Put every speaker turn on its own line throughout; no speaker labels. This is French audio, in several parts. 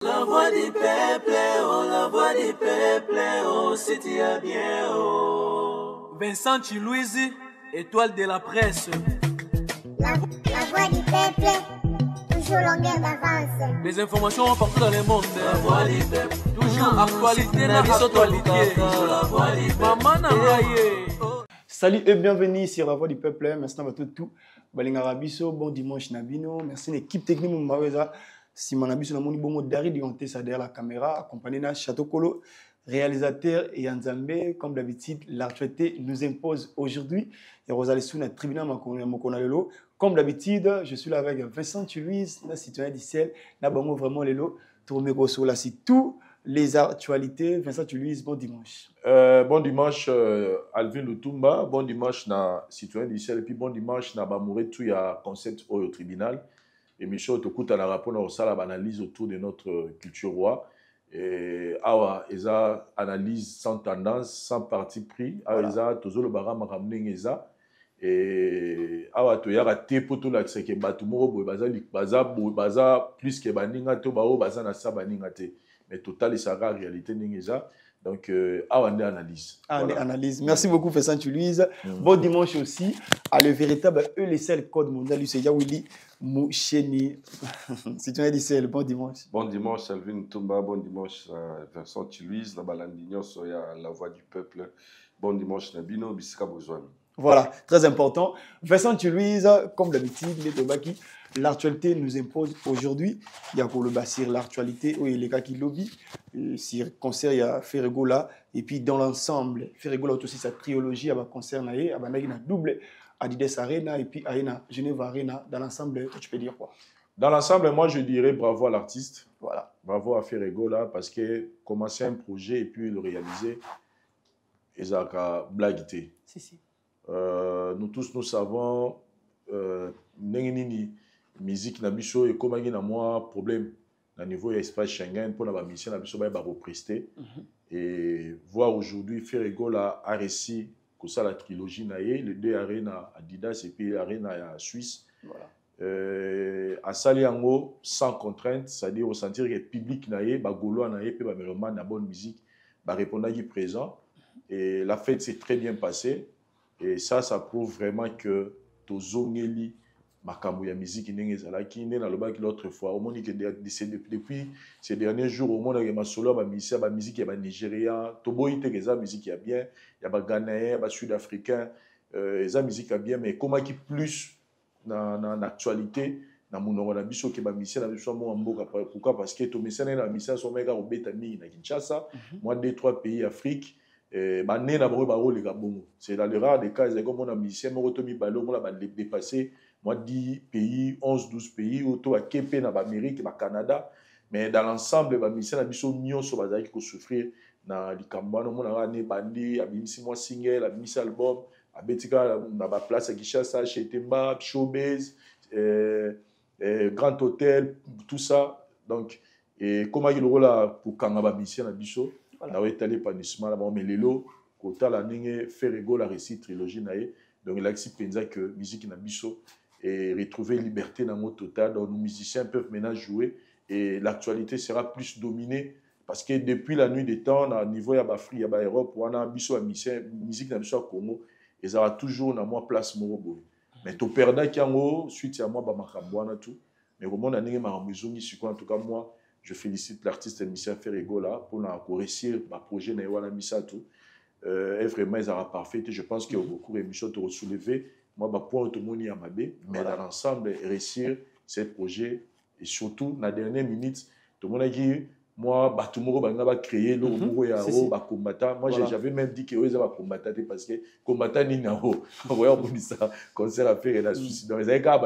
La voix du peuple, oh, la voix du peuple, oh, si tu as bien, oh. Vincent Chilouise, étoile de la presse.
La voix du peuple, toujours longueur d'avance.
Les informations partout dans le monde. La voix du peuple, toujours actualité na actualité. La voix du peuple. Maman Nangaye.
Salut et bienvenue sur La Voix du Peuple. Merci à tout. Balingarabiso, bon dimanche Nabino. Merci à l'équipe technique Moumaoueza. Simon Nabiso Namoni Bomo Dari Dionté derrière la caméra, accompagné de Château Kolo, réalisateur et Nzambe. Comme d'habitude, l'actualité nous impose aujourd'hui. Et Rosalie Sou, notre tribunal Mokonalelo. Comme d'habitude, je suis là avec Vincent Chilouise, notre citoyen d'Issel. Nabango vraiment Lelo. Tourné Rosso, là, c'est tout. Les actualités, Vincent Chilouise, bon dimanche.
Bon dimanche, Alvin Lutumba. Bon dimanche, na citoyen d'Issel. Et puis bon dimanche, na Bamouré, tout y a concept au tribunal. Et Michel, tu as un rapport au sala analyse autour de notre culture roi. Et awa, eza analyse sans tendance, sans parti pris. Awa, eza tozo le bara maramne eza. Et awa, to yara te poto la tseke batu moro baza plus que baninga to bao baza na sa baninga te. Mais total, ça sera réalité n'engeza. Donc, on analyse.
Voilà. Analyse. Merci beaucoup, Vincent Chilouise. Bon dimanche aussi à le véritable ELSL Code Mondial, c'est Yawili Moucheni. Citoyen d'Issel, bon dimanche.
Bon dimanche, Alvin Toumba. Bon dimanche, Vincent Chilouise. La Balandignon, Soya, La Voix du Peuple. Bon dimanche, Nabino, Bissika Bozouami.
Voilà, très important. Vincent Chilouise, comme d'habitude, les Tobaki. L'actualité nous impose aujourd'hui. Il y a pour le Bassir l'actualité, où il y a les gars qui lobby. Sur concert, il y a Ferregola. Et puis dans l'ensemble, Ferregola a aussi sa trilogie, il y a un concert, il y a un double Adidas Arena et puis Arena, Genève Arena. Dans l'ensemble, tu peux dire quoi?
Dans l'ensemble, moi je dirais bravo à l'artiste.
Voilà.
Bravo à Ferregola parce que commencer un projet et puis le réaliser, et ça a blaguité.
Si.
Nous tous, nous savons, musique na biso et comme na moi problème au niveau de l'espace Schengen pour la mission na biso ba represter et voir aujourd'hui Ferregola a réussi que ça la trilogie na les deux arena Adidas et puis arena ya Suisse. Voilà. À Saliango sans contrainte, c'est-à-dire ressentir que le public na ba golo na pe ba meloman na bonne musique ba répondre qui présent et la fête s'est très bien passée et ça prouve vraiment que tozongeli makambo ya musique ndenge ezalaki nde nalobaki l'autre fois omoni que depuis ces derniers jours omona ke masolo ba musique ya ba Nigérian toboyi te eza musique ya bien ya ba Ghanéen ba Sud-Africain eza musique ya bien mais komaki plus na actualité na monoko na biso ke ba musicien na biso mo mboka pourquoi parce que to musicien na musicien so meka obeta mingi na Kinshasa moi 2-3 pays Afrique ba né na ba rôle ka bongo c'est dans le rare des cas comme on a musicien mo to mi balo mo la ba dépasser moi 10 pays 11-12 pays auto à Képe na Amérique na Canada mais dans l'ensemble ba musicien na biso nyonso bazaki ko souffrir na likambano mo na ne bandi abimisi moi single abimisi album abetika na ba place à Kinshasa chez Temba Showbiz Grand Hôtel tout ça donc et comment il rôle pour kanga ba musicien na biso na wetali panissement la mais lelo kota la ninge Ferregola récit trilogie nae donc il a expliqué que musique na biso et retrouver liberté dans notre total. Donc, nos musiciens peuvent maintenant jouer et l'actualité sera plus dominée parce que depuis la nuit des temps, à niveau de l'Afrique, de l'Europe, on a musique dans le Congo et ça va toujours dans moi place Morobo. Mais tu perds qui en suite à moi, bah tout. Mais au moment où on a en tout cas moi, je félicite l'artiste et musicien Ferregola pour réussir ma projet na wala misato. Et vraiment ils aura parfait. Je pense qu'il y a beaucoup d'émissions te soulever. Moi, je point tout le monde à Mabé, mais dans l'ensemble, réussir ces projets et surtout, dans la dernière minute, tout le monde a dit, moi, tout le monde va créer le combattant. Moi, j'avais même dit que vous allez combattre parce que combattant n'est pas on ça, concert à faire et la suicide. Donc, les gars,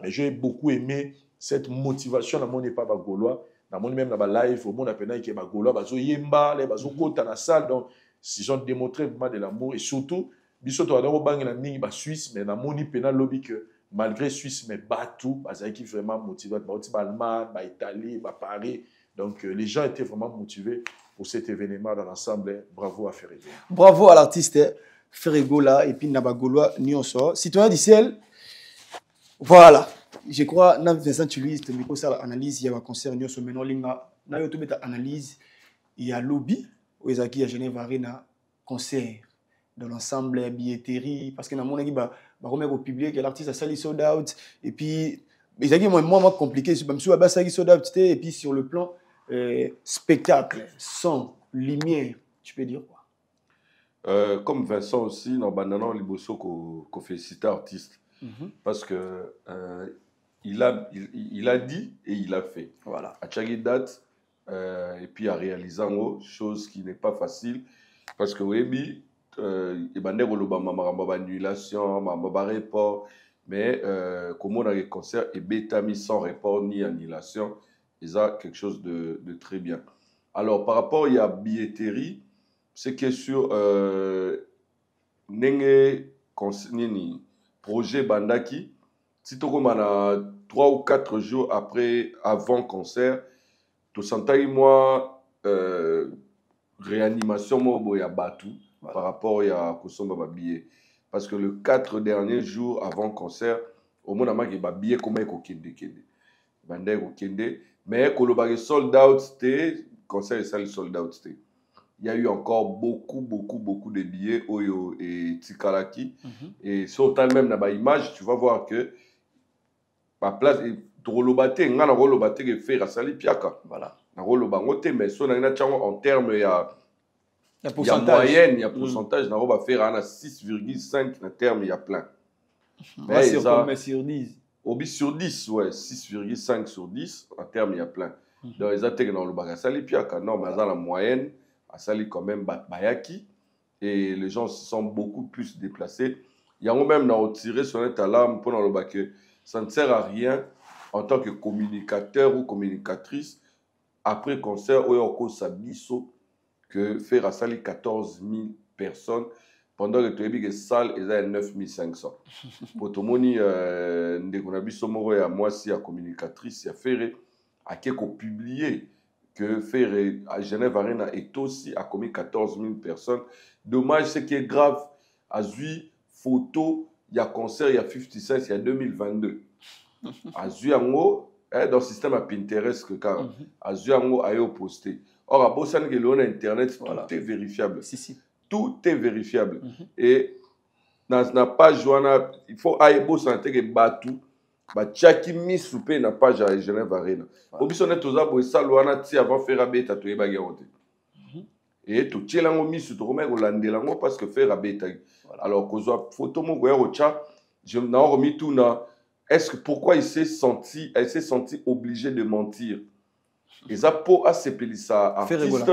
mais j'ai beaucoup aimé cette motivation dans mon époque gaulois, dans mon même live, au monde appelé que gaulois, bazo yemba, les bazo kota na salle, donc ils ont démontré vraiment de l'amour et surtout biso to adoro bangi na mingi ba Suisse mais na moni pena lobby que malgré Suisse mais batou bazaki qui vraiment motivé ba Allemagne ba Italie ba Paris donc les gens étaient vraiment motivés pour cet événement dans l'ensemble. Bravo à Ferregola.
Bravo à l'artiste Ferregola et puis Nabagolois Nyonso citoyen d'Issel. Voilà. je crois na Vincent Chiluiz te miko ça analyse il y a un concert nyo so meno linga na yo to beta analyse il y a lobby aux Ezaki à Genève Arena concert dans l'ensemble billetterie parce que na mon ba remettre au public l'artiste a sali sold out et puis Ezaki moi compliqué même sur ba sali sold out et puis sur le plan spectacle son lumière tu peux dire quoi
comme Vincent aussi dans Banana Liboso qu'on félicite artiste parce que il a dit et il a fait.
Voilà.
À chaque date, et puis à réaliser en haut, chose qui n'est pas facile. Parce que oui, il y a des annulations, des reports, mais comme on a des concerts et bêta mis sans report ni annulation, ils ont quelque chose de très bien. Alors par rapport à la billetterie, c'est que sur Nenge projet Bandaki, si tu as 3 ou 4 jours avant concert, tu sens moi réanimation il y a Batou par rapport à Kosomba billet. Parce que le 4 derniers jours avant concert, au moins il y a billet comme mais quand le sold out, concert est sold out. Il y a eu encore beaucoup de billets Oyo et Tikalaki. Et sur le même dans l'image, tu vas voir que la place est rolobate, on a rolobate qui fait rasali piaka. Voilà. On a rolobate, mais sur en termes il y a moyenne, il y a pourcentage, on va faire 6,5 en termes il y a plein.
Mais sur 10.
Obi sur 10, ouais, 6,5 sur 10 en termes il y a plein. Donc ils ont dans le bagasali piaka. Non, mais dans la moyenne. À Sali quand même Bayaki et les gens se sont beaucoup plus déplacés. Il y a même retiré son alarme pour le bac que ça ne sert à rien en tant que communicateur ou communicatrice après concert où il y a encore Sabiso que faire à Sali 14 000 personnes pendant que tu as vu que salle ils ont 9 500. Pour tout le monde, Ndekonabiso Moro et à moi si à communicatrice à faire à quelque publier que faire à Genève Arena est aussi à commis 14 000 personnes. Dommage, ce qui est grave, à Zui, photo, il y a concert, il y a 50 Cent, il y a 2022. À Zui, en haut, dans le système à Pinterest, à Zui, en haut, à y posté. Or, à Bossan, on a Internet, tout est vérifiable.
Si.
Tout est vérifiable. Et dans la page, il faut aller Bossan, il y a Batou. Tchaki mis soupé na page à Genève Arena. Obisonne toza bo saluana ti avant faire abeta to yeba garonte. Et to tchelango mis to remettre landelango parce que faire abeta. Alors que zo photo mo go cha, je n'a remis tout na est-ce que pourquoi elle s'est senti obligé de mentir. Et ça pour accepter ça artiste,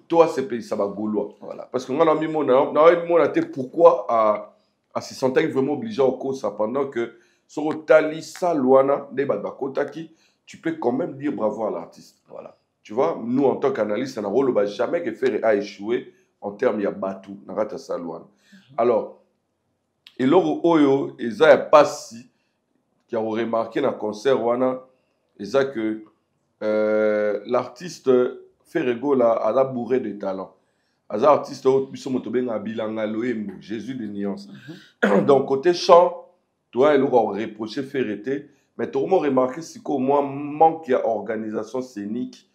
toi accepter ça ba gaulois. Voilà. Parce que on a mis mon na pourquoi à se sentir vraiment obligé au cause ça pendant que sur Talisa Luana, tu peux quand même dire bravo à l'artiste. Voilà. Tu vois, nous en tant qu'analystes, on a rôle jamais que faire a échoué en termes de Batou, Narata Salouane. Alors, et l'autre Oyo, ils ont pas si qui a remarqué dans le concert Wana, ils ont que l'artiste Ferrego là a la bourrée de talent. Az artiste Biso Motobenga Bilanga Loembo, Jésus de nuances. Donc côté chant toi, il aura reproché Ferreté, mais tout le monde remarqué qu'au moins manque d'organisation scénique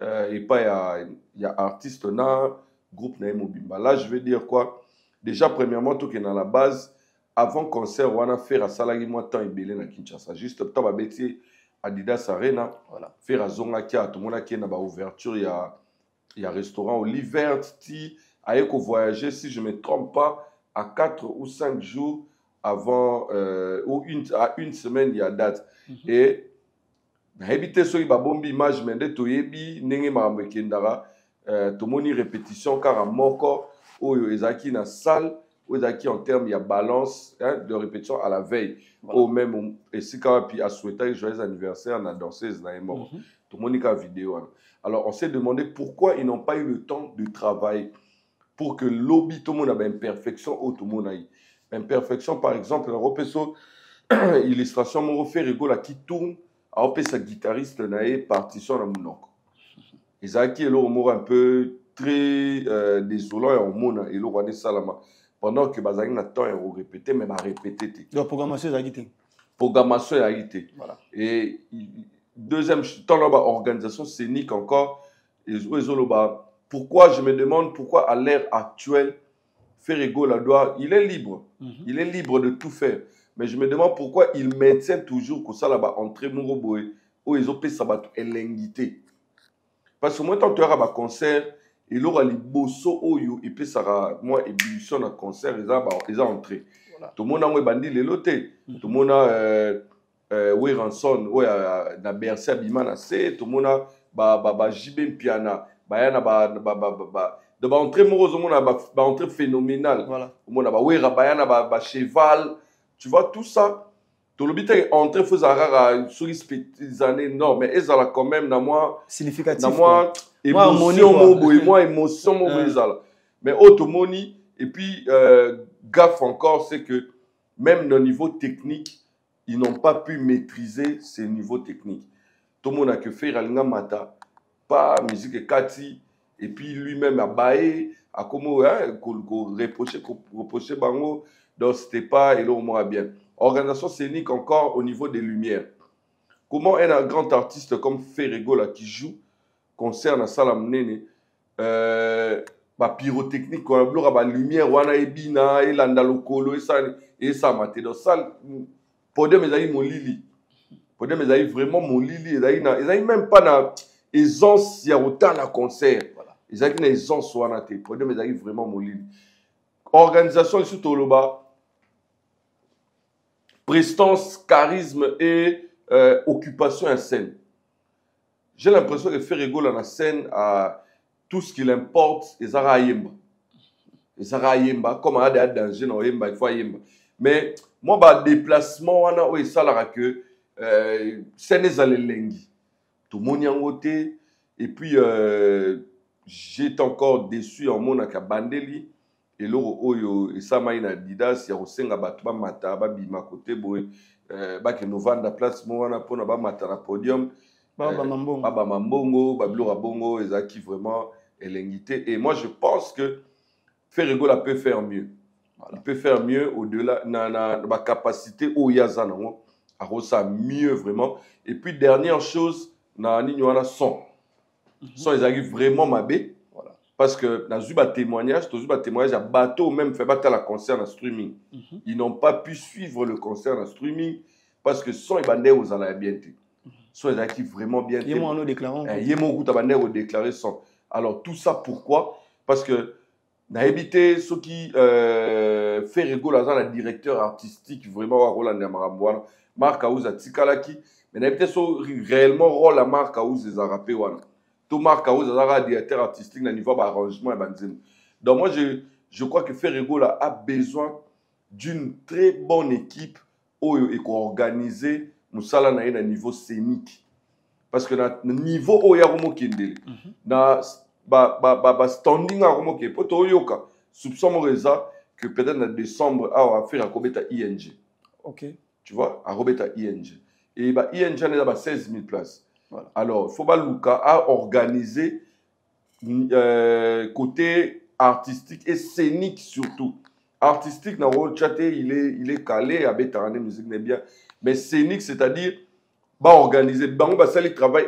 et pas il y a artiste na groupe na Mobimba. Là, je veux dire quoi? Déjà, premièrement, tout qui est dans la base, avant concert, on a fait à Salagi moi temps et belé na Kinshasa. Juste temps babeti Adidas Arena, voilà. Faire à Zonga Kia, tout le monde qui est dans la ouverture, il y a restaurant Oliver Ti, avec voyager si je me trompe pas à 4 ou 5 jours. Avant ou à une semaine il y a date et habiter sur ba bombi image mais de toyebi nenge mambe kendara to moni répétition car à moko oyo ezaki na salle ou ezaki en termes il y a balance de répétition à la veille au même et si quand puis à souhaiter joyeux anniversaire na danseuse na mort to moni ka vidéo. Alors on s'est demandé pourquoi ils n'ont pas eu le temps de travail pour que lobby tout le monde a une imperfection au tout le monde a imperfection, par exemple, un repeso illustration, mon fait rigolo qui tourne, à sa guitariste nae partition à mon oncle. Et ça qui est là un peu très désolant et au monde et le roi de Salama. Pendant que Bazang n'a temps à répéter, même à répéter.
La programmation est guitare.
programmation ya été.
Voilà.
Et deuxième temps là organisation scénique encore pourquoi je me demande pourquoi à l'ère actuelle Ferrego Ladoa il est libre. Il est libre de tout faire. Mais je me demande pourquoi il maintient toujours que ça là-bas entrée Moroboé où ils ont payé ça l'ingité. Parce que moi quand tu as un concert il aura les bosso oyo et puis ça sera moi ébullition dans concert ils ont entré. Tout le monde a bandi les lotés. Tout le monde a oui ranson oui na Bercy Abimana c'est tout le monde a JB Piana bayana de entrée morose monde a entrée phénoménale. Voilà. Tout le monde a oui bayana cheval. Tu vois tout ça. Tout le but est entrée faisant rare sur les années non mais ils ont quand même dans moi significatif. Dans moi émotion mais autre moni et puis gaffe encore c'est que même au niveau technique ils n'ont pas pu maîtriser ces niveaux techniques. Tout le monde a que faire Alinga Mata pas musique Kati et puis lui-même a baillé à comment reprocher bango donc c'était pas et là au moins bien. Organisation scénique encore au niveau des lumières. Comment un grand artiste comme Ferrego là qui joue concert na salam nene pyrotechnique quoi la lumière wana ebina elanda lokolo et ça maté dans salle podium ezali molili podium ezali vraiment molili ezali même pas na aisance ya autant na concert ezali na aisance wana te podium ezali vraiment molili organisation ici toloba prestance charisme et occupation en scène. J'ai l'impression que Ferrego dans la scène a tout ce qu'il importe et Zara Yemba. Et Zara Yemba comme a des dangers dans Yemba il faut Yemba. Mais moi bah déplacement wana oui ça là que scène ezale lengi. Tout le monde y a ngoté et puis j'étais encore déçu en mon aka bandeli et loro oyo et ça maina Adidas ya osenga batu ba mata ba bima côté boy ba ke novanda place mo wana pona ba mata na podium. Baba Mambongo, Bablora Bongo, Ezaki vraiment l'ingité. Et moi je pense que Ferrego la peut faire mieux. Il peut faire mieux au-delà de ma capacité au Yazanango. À ça mieux vraiment. Et puis dernière chose, na Nignoana son. Son Ezaki vraiment mabé. Parce que dans un témoignage à bateau même fait battre la concert en streaming. Ils n'ont pas pu suivre le concert en streaming parce que son est bandé aux bien. Soit ils acquis vraiment bien. Il y a un déclarant. Il y a un déclaré son. Alors tout ça pourquoi? Parce que n'a évité ce qui fait rigoler la directeur artistique vraiment à Roland Maramboana, Marc Aouza Tikalaki, mais n'a évité réellement rôle à Marc Aouza des Arapéouana. Tout Marc Aouza directeur artistique dans le niveau d'arrangement et banzim. Donc moi je crois que Ferrego a besoin d'une très bonne équipe et organisée. Musala na un niveau scénique parce que na niveau o ya romo kendele na ba standing a romo ke poto yoka soupçon moreza que peut-être en décembre à faire à Robeta ING. OK. Tu vois à Robeta ING et ba ING na ba 16 000 places. Voilà. Alors faut ba Luka à organiser côté artistique et scénique surtout. Artistique na rôle chaté il est calé à Bétarane musique n'est bien. Mais scénique, c'est-à-dire, bah organiser, bah on va faire le travail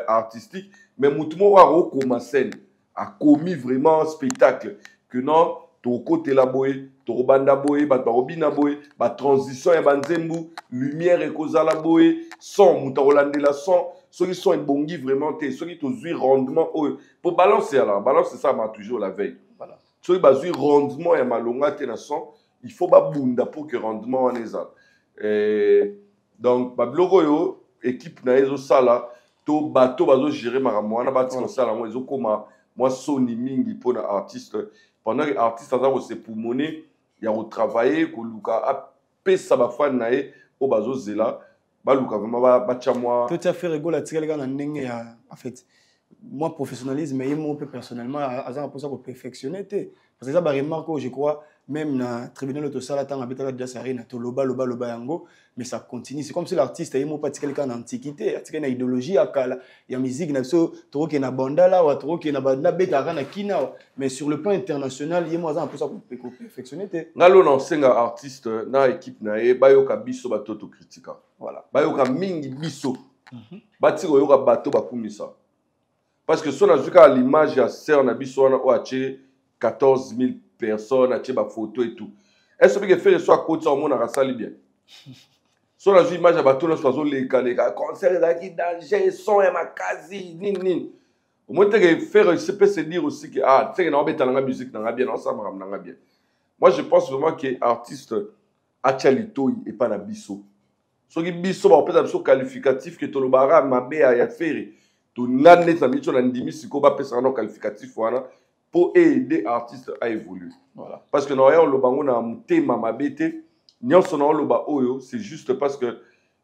artistique, mais moutoumou a scène, a commis vraiment un spectacle que non, ton côté la boé, ton banda boé, bah robina boé, bah transition et banzembu, lumière et cause la boé, son mouta hollandais la son, ceux qui sont un bongi vraiment, ceux qui ont rendement pour balancer alors, balancer ça m'a toujours la veille. Voilà. Ceux qui ont rendement et malonga te na son, il faut pas bunda pour que rendement en est donc bablogo équipe na ezo sala to bato bazo gérer maramwana bato sala moi ezo koma moi soni mingi pona artiste pendant que artiste aza se pulmoner ya ko travailler ko luka a pesa ba fan na e o bazo zela ba luka vraiment ba chamwa
tout à fait rigolo tika na ndenge ya en fait moi professionnalisme mais moi personnellement azan pour ça pour perfectionner parce que ça ba remarque je crois même na tribunal de sala tant habitaka déjà ça rien to loba yango mais ça continue c'est comme si l'artiste est mo pas quelqu'un d'antiquité atika na idéologie akala ya musique na so to ke na bandala wa to ke na banda beta kana kina mais sur le plan international yemo azan pour ça pour perfectionner
ngalo na senga artiste na équipe na e bayoka biso batoto critique
voilà
bayoka mingi biso batiko yoka bato bakumisa parce que son azuka à l'image ya sœur na biso wana o ache 14 000 personnes ache ba photo et tout est-ce que faire soit côté au monde na rasali bien son azu image ya bato na sozo les concert là qui danger son et makazi nin au moins te faire se dire aussi que ah tu sais na obeta na musique na bien ensemble na bien moi je pense vraiment que artiste achalito et pas na biso so ki biso ba opesa biso qualificatif que tolobara mabe ya faire to nane na biso na ndimi siko ba pesa na qualificatif wana pour aider artiste à évoluer voilà parce que na yo lo bango na mutema mabete nyonso na lo ba oyo c'est juste parce que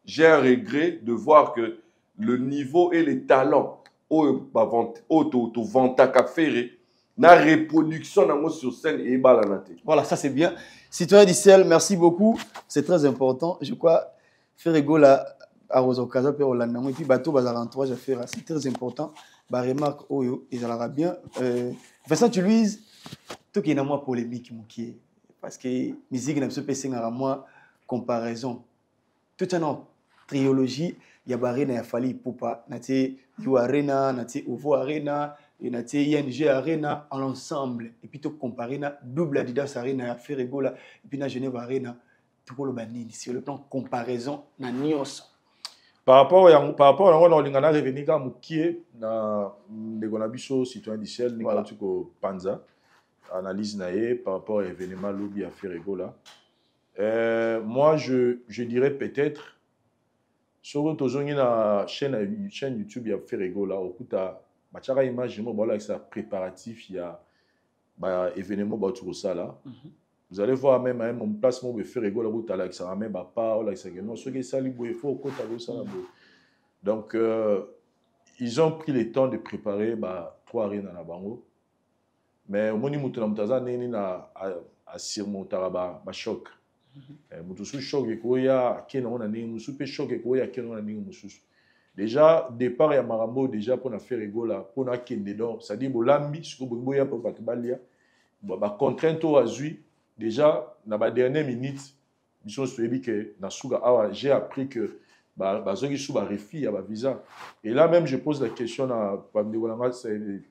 j'ai un regret de voir que le niveau et les talents oyo ba vente auto venta ka faire na reproduction nango sur scène et balanate
voilà ça c'est bien citoyen d'Israël merci beaucoup c'est très important je crois faire rigolo à Rosokaza pe Hollande et puis bateau bazar entourage à faire c'est très important ba remarque oyo ils aura bien Vincent Louise tout qui est na moi polémique mokié parce que musique na se pese ngara moi comparaison tout un trilogie ya barena ya fali poupa nati you arena nati ovo arena et nati ING arena en ensemble et puis tout comparer na double Adidas arena ya faire rigolo et puis na Genève arena tout le banini sur le plan comparaison na nyos
par rapport à on a revenu à Moukié na ndeko biso citoyen d'Israël ni voilà. Ko panza analyse naé par rapport à l'événement lobby à Ferrego là moi je dirais peut-être sur tozongi na chaîne YouTube ya Ferrego là okuta bachaka image mo bola avec ça préparatif il y a ba événement ba tout ça là vous allez voir même à un placement de Ferrego la route à ça même pas là ça non ce qui ça libre il faut côté ça là donc ils ont pris le temps de préparer bah 3 arènes na bango mais au moni mutu na mutaza neni na à surmonter ba choc mutu sous choc ko ya kena on a neni musu pe choc ko ya kena on a neni musu déjà départ ya marambo déjà pour na Ferrego là pour na kende donc ça dit bolambi ce ko boya pour balia ba contrainte au azui déjà dans la dernière minute mission suivi que na suga awa j'ai appris que bazoki sous ba refi ya ba visa et là même je pose la question à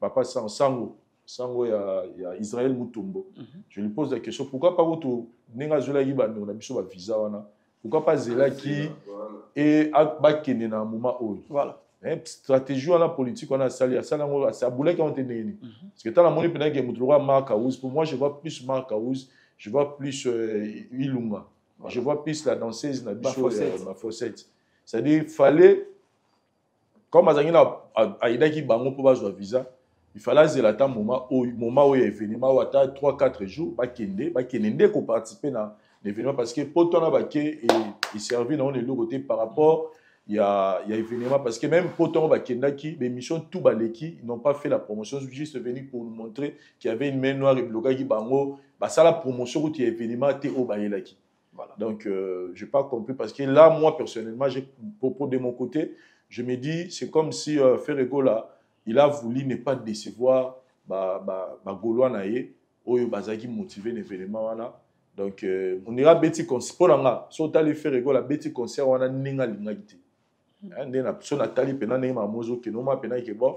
papa sango ya Israël Mutombo je lui pose la question pourquoi pas auto nenga zola yiba na biso ba visa wana pourquoi pas zela qui et ba kene na moment où
voilà
stratégie wana politique wana sali ya sala ngo ça boulé quand on est né parce que tant la monnaie peut-être que mutulwa marka ouz pour moi je vois plus marka ouz je vois plus Ilunga voilà. Je vois plus la danseuse na biso ma fossette c'est-à-dire fallait comme azangina aida ki bango pour bazwa visa il fallait zela ta moment où il événement ou ata 3-4 jours ba kende ko participer na l'événement parce que pour ton abaké et servi dans le côté par rapport il y a événement parce que même pour ton bakendaki les missions tout baleki ils n'ont pas fait la promotion juste venu pour nous montrer qu'il y avait une main noire et bloqué qui bango bah ça la promotion où il y a événement té au bayelaki voilà donc j'ai pas compris parce que là moi personnellement j'ai propos de mon côté je me dis c'est comme si Ferrego là il a voulu ne pas décevoir Gaulois naé oyo bazaki motiver l'événement voilà donc on ira beti concert pour nga so tali Ferrego la beti concert wana ninga lingaki ndena so natali pena ne ma mozo ke no ma pena ke bon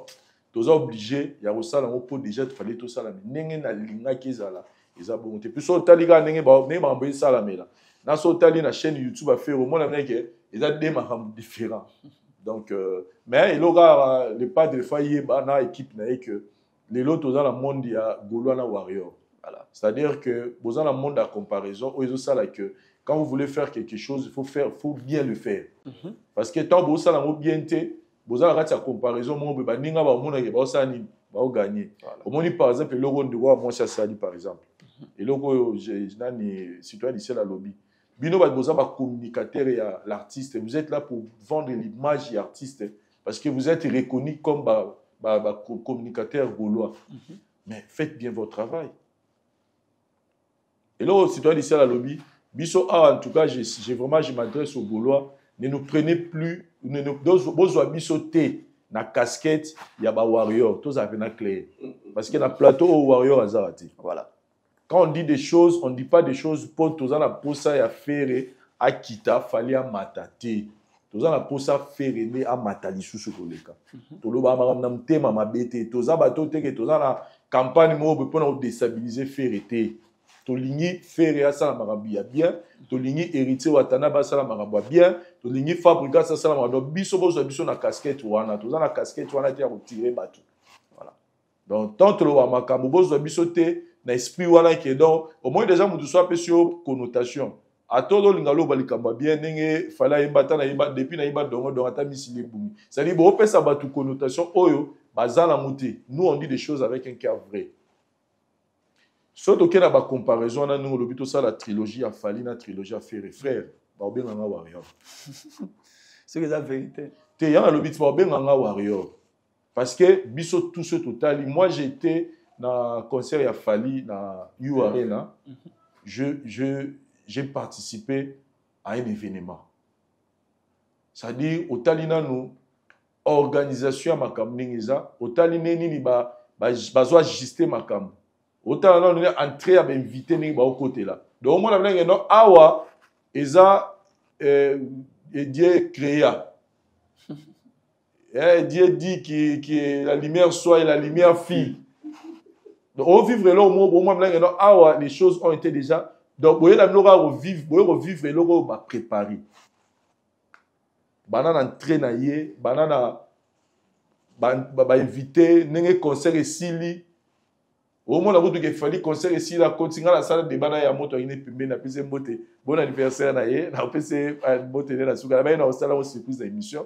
toza obligé ya rosala ngo pour déjà fallait tout ça la ndenge na lingaki zala eza bon te puis so tali ga ndenge ba ne ma mbo sala mela na so tali na chaîne YouTube a faire au moins la ke eza des maham différents donc mais il aura le pas de faillir na équipe na que les lots dans le monde il y a Gaulois na Warrior voilà c'est-à-dire que dans le monde à comparaison ils ça là que quand vous voulez faire quelque chose il faut bien le faire parce que tant vous ça la bien té vous allez rater la comparaison mon ba ninga ba mona ke ba ça ni ba gagner au moins par exemple le rond de roi moi ça ça par exemple et logo nani citoyen d'ici la lobby bino ba boza ba communicateur et l'artiste vous êtes là pour vendre l'image de l'artiste parce que vous êtes reconnu comme communicateur gaulois. Mais faites bien votre travail. Et là, aux citoyens d'ici à la lobby, Bisso, en tout cas, je m'adresse aux Gaulois, ne nous prenez plus, ne nous besoin Bisso T, na casquette, il y a des warriors, tous avec na clé. Parce qu'il y a un plateau aux warriors à Zarati. Voilà. Quand on dit des choses, on ne dit pas des choses pour tous en posa et à faire à kita, fallait à matate. Tous en posa faire à matali sous ce collega. Tout le monde a un thème à ma bête. Tous en bateau, tous en la campagne pour déstabiliser faire été. Tolingi faire ça la marabia bien, tolingi héritier watana ba ça la marabia bien, tolingi fabriquer ça la marabia biso na casquette wana, tous na casquette wana ti a retirer bateau. Voilà. Donc tant le wa makambo bozo biso te na esprit wana qui est donc au moins déjà mutu soit pesio connotation. A todo lingalo balikamba bien nenge fala yembata na yeba depuis na yeba dongo dongo ata misile bumi. Ça dit bo pesa batu connotation oyo bazala muti. Nous on dit des choses avec un cœur vrai. Surtout qu'il y a une comparaison, nous avons vu ça la trilogie à Fali, la trilogie à Ferré. Frère, bien un warrior.
C'est la vérité.
Il y a un bien un warrior. Parce que, biso tout ce total, moi j'étais dans le concert à Fali, dans U Arena. J'ai participé à un événement. C'est-à-dire, au Talina, nous, organisation à Makamningiza, au Talina, nous avons ajusté Makam. Autant là on est entré à inviter ni au côté là. Donc moi là non awa eza Dieu créa. Dieu dit que la lumière soit et la lumière fille. Donc on vivre là au moins là non awa les choses ont été déjà donc vous la revivre et là va préparer. Banana entré na yé, banana ba inviter n'engé concert et sili. Au moins, il a fallu concert ici, la continue la salle de bana ya moto ine pimbe na pese mbote. Bon anniversaire na ye, na pese mbote na suka. Ba na osala o surprise d'émission.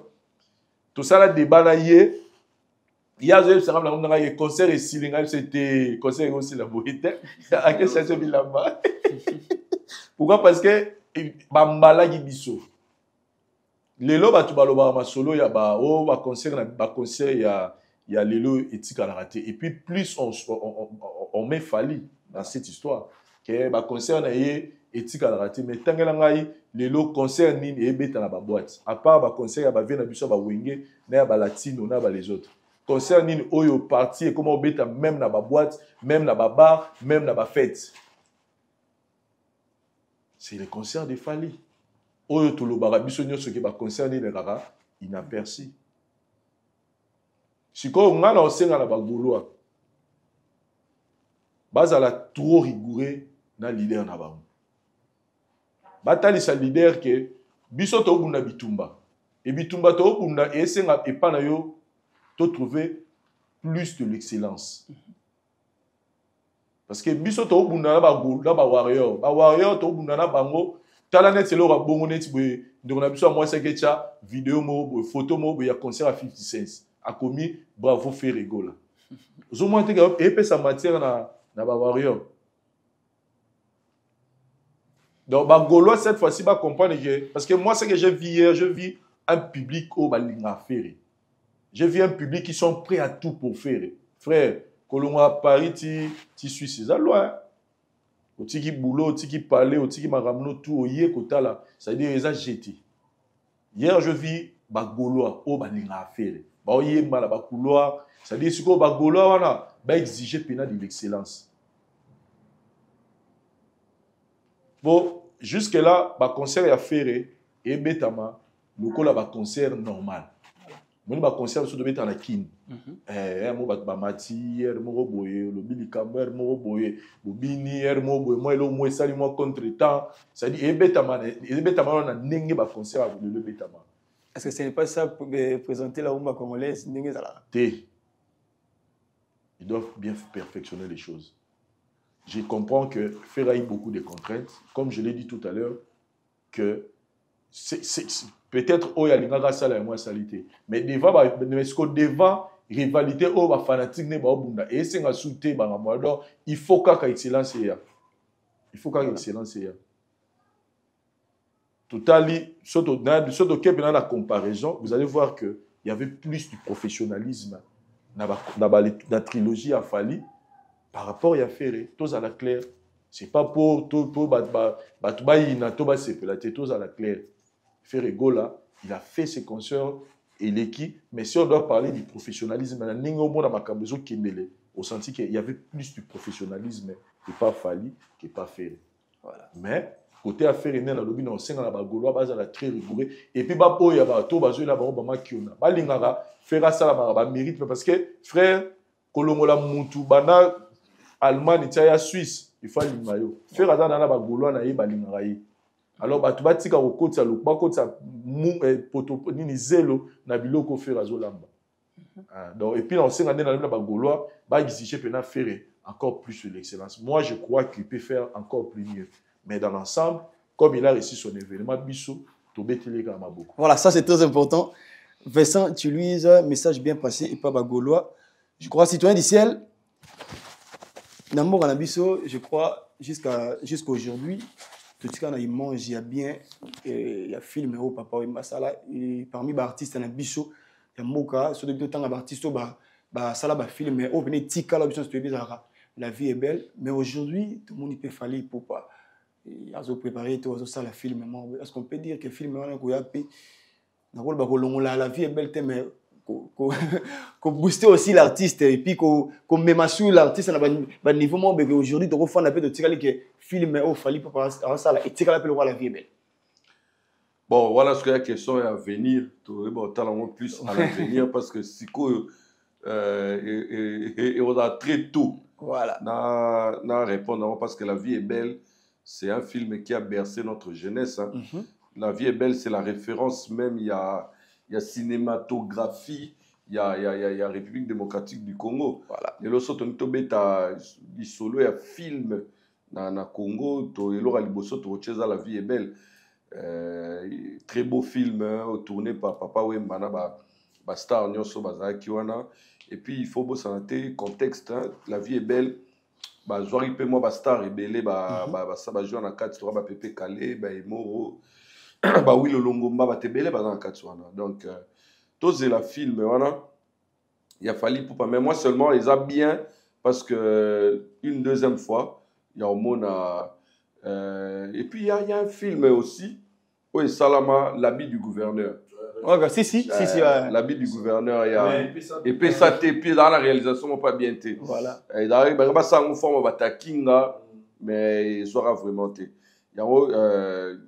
Tout ça la débat na ye. Il y a je sais pas na ye concert ici, c'était concert aussi la boite. À quel chercher bilamba. Pourquoi? Parce que ba mbala gibiso. Lelo ba tu baloba ma solo ya ba o ba concert il y a l'élo éthique à la raté. Et puis, plus on met Fali dans cette histoire. Que bah concerne éthique à la raté. Mais tant que l'élo concerne ni et bête dans la boîte. À part bah concerne à bah vena biso bah wenge, na bah latino, na bah les autres. Concerne ni oyo parti et comment bête même dans la boîte, même dans la bar, même dans la fête. C'est le concert de Fali. Oyo tout le barabiso ce qui bah concerne les rara, inaperçu. Si on a lancé dans la bagouloa, bazala trop rigoureux na leader na bango. Batali sa leader que biso to bunda bitumba. Et bitumba to bunda et senga et pa na yo to trouver plus de l'excellence. Parce que biso to bunda na ba warrior, ba warrior to bunda na bango tala net c'est le bongo net boy donc na biso moi c'est que cha vidéo mo photo mo ya concert à 50 cents. A commis bravo fait rigole. Vous montez que et sa matière na ba warrior. Donc ba gaulois cette fois-ci va comprendre que parce que moi c'est que je vis hier, je vis un public au balinga faire. Je vis un public qui sont prêts à tout pour faire. Frère, Colombo à Paris tu suis ces loi. Au tiki boulot, au tiki parler, au tiki maramno tout au yé kota là, ça veut dire les a jeté. Hier je vis ba gaulois au balinga faire. C'est-à-dire que les Gaulois va exiger de l'excellence. Bon, jusque-là, le concert à faire et Betama, le concert normal. Le concert surtout à la kin. Mati,
est-ce que ce n'est pas ça pour présenter la rumba congolaise?
Ils doivent bien perfectionner les choses. Je comprends que Ferraille a beaucoup de contraintes. Comme je l'ai dit tout à l'heure, que peut-être il y a une salité. Mais devant rivalité, fanatique, et c'est un soutien, il faut qu'il y ait excellence. Il faut qu'il y ait excellence. Totali, surtout dans la comparaison, vous allez voir qu'il y avait plus du professionnalisme la trilogie a fallu par rapport à Ferré, tous à la claire. C'est pas pour tout à la claire. Ferré Gola, il a fait ses concerts et l'équipe, mais si on doit parler du professionnalisme, on sentit qu'il y avait plus du professionnalisme qui pas fallu, qui pas Ferré. Voilà. Mais côté affaire il y a la lobby dans la bagolo base la très rigoureux et puis ba po ya ba to ba zo la ba ba kiona ba lingara faire ça la ba mérite parce que frère kolongola mutu bana Allemagne tia ya Suisse il faut lingayo faire ça dans la bagolo na ye ba lingara yi alors ba to ba tika ko kotsa lo ba kotsa poto nini zelo na biloko faire zo lamba donc et puis on sait dans la bagolo ba exiger pena faire encore plus l'excellence. Moi je crois qu'il peut faire encore plus mieux. Mais dans l'ensemble, comme il a réussi son événement,
voilà, ça c'est très important. Vincent, tu lui as un message bien passé et pas Gaulois. Je crois, citoyen du ciel, je crois, jusqu'à aujourd'hui, tout ce qu'on a mange, il y a bien, il y a film, papa, et parmi les artistes, il y a Bisso, il y a Moka, sur le temps, artiste, film, la vie est belle, mais aujourd'hui, tout le monde peut falloir pour pas. Ils ont préparé tout ça, le film. Est-ce qu'on peut dire que le film la vie est belle, mais qu'on booster aussi l'artiste et puis qu'on met sur l'artiste à niveau aujourd'hui, on fait un peu de tirer que film est fallait pour ça et tirer la vie est belle.
Bon, voilà ce que la question est à venir. Talent plus à l'avenir parce que si et on a très tôt.
Voilà.
Na répondre parce que la vie est belle. C'est un film qui a bercé notre jeunesse. Hein. La vie est belle, c'est la référence même. Il y a cinématographie, il y a République démocratique du Congo.
Voilà.
Et lorsque tu as solo, il y a film dans le Congo. La vie est belle. Très beau film tourné par Papa Wembana, Star Nyoso Bazakiwana. Et puis il faut le contexte. Hein. La vie est belle. Jouari pe moi star rebelle ça va jouer en 4 ba Pepe Calé ba Emoro ba Willo Longomba ba tebele ba dans 4 donc tous la film voilà il a fallu pour pas mais moi seulement ils a bien parce que une deuxième fois il y a au monde et puis il y a un film aussi où Salama l'habit du gouverneur.
Ouais, si.
L'habit du gouverneur, il y a. Et puis ça, puis dans la réalisation, pas bien été.
Voilà.
Et dans la forme, on va mais il sera vraiment été.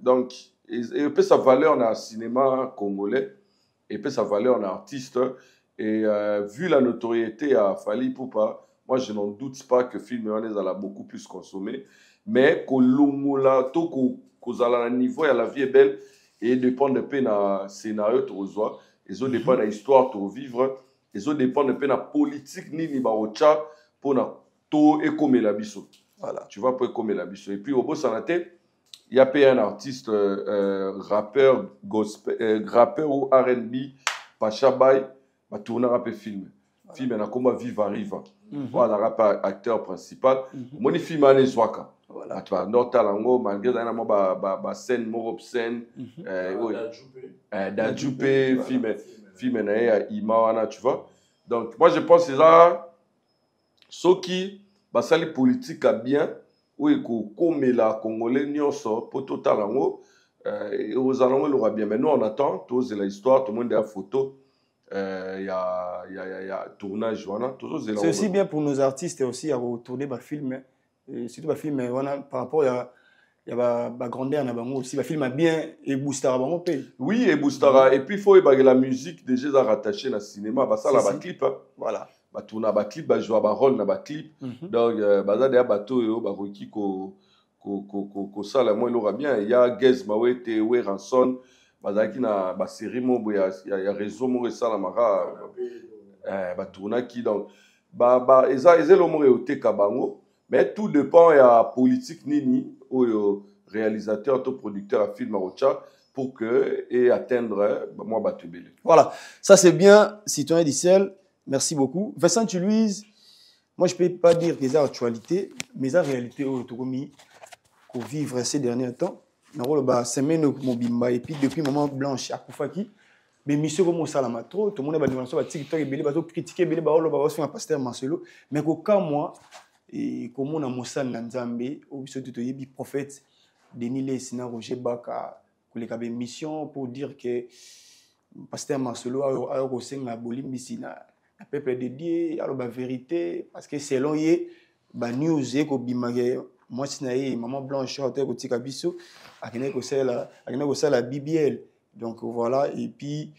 Donc, et puis sa valeur dans le cinéma congolais, et puis sa valeur dans l'artiste, et vu la notoriété à Fally Ipupa, moi je n'en doute pas que le film a beaucoup plus consommé, mais qu'au niveau, la vie est belle. Et dépend de peu dans scénario tu reçois, et dépend de l'histoire tu vivre, et dépend de peu dans politique ni barocha pour na to et comme la biso. Voilà, tu vois pour comme la biso. Et puis au bout sanaté, il y a un artiste rappeur gospel, rappeur ou R&B, Pacha Bay, va tourner un peu film. Film na comme Viva Riva. Voilà, rappeur acteur principal. Mon film est Zwaka. Voilà. Tu vois, Nortalango, malgré la scène, Morobsen, Dajupe, film na Imawana, tu vois. Donc, moi, je pense que là, ceux qui, ça les politiques à bien, oui, comme la Congolais, nyonso, pour Totalango, aux Alango, il aura bien. Mais nous, on attend, tous l'histoire, tout le monde a la photo. Il y a tournage, voilà.
C'est aussi bien pour nos artistes aussi à retourner le film. Et surtout le film par rapport à la grandeur aussi le film a bien et boostara bango pays.
Oui et boostara et puis il faut que la musique déjà rattachée dans le cinéma ça la clip hein.
Voilà
ba tourna ba clip ba jouer ba rôle na ba clip donc baza des bateau yo ba roki ko ça la moi il aura bien il y a Gez Mawete we Ranson baza qui na ba série mo il y a réseau mo ça la mara ba tourna qui donc ba eza le mo yote kabango. Mais tout dépend de la politique nini ou réalisateur, ou producteur à film Marocha pour que et atteindre moi Batubele.
Voilà, ça c'est bien, citoyen d'Issel. Merci beaucoup. Vincent Louise, moi je ne peux pas dire des actualités, mais la réalité qu'on vivre ces derniers temps. Dans la semaine mobimba et puis depuis moment blanche à Koufaki, mais mission comme ça la trop tout le monde va dire ça va TikTok et belé va critiquer belé ba olo ba faire pasteur Marcelo mais quand moi et comme on a Moussa Nzambe ou biso tout yebi prophète Denis Lesina Roger Baka ko les kabe mission pour dire que pasteur Marcelo a resenga bolimbisi na peuple de Dieu alors la vérité parce que selon yé ba news ko bimage moi sinaye maman blanche hotel ko tika biso akene ko la BBL donc voilà et puis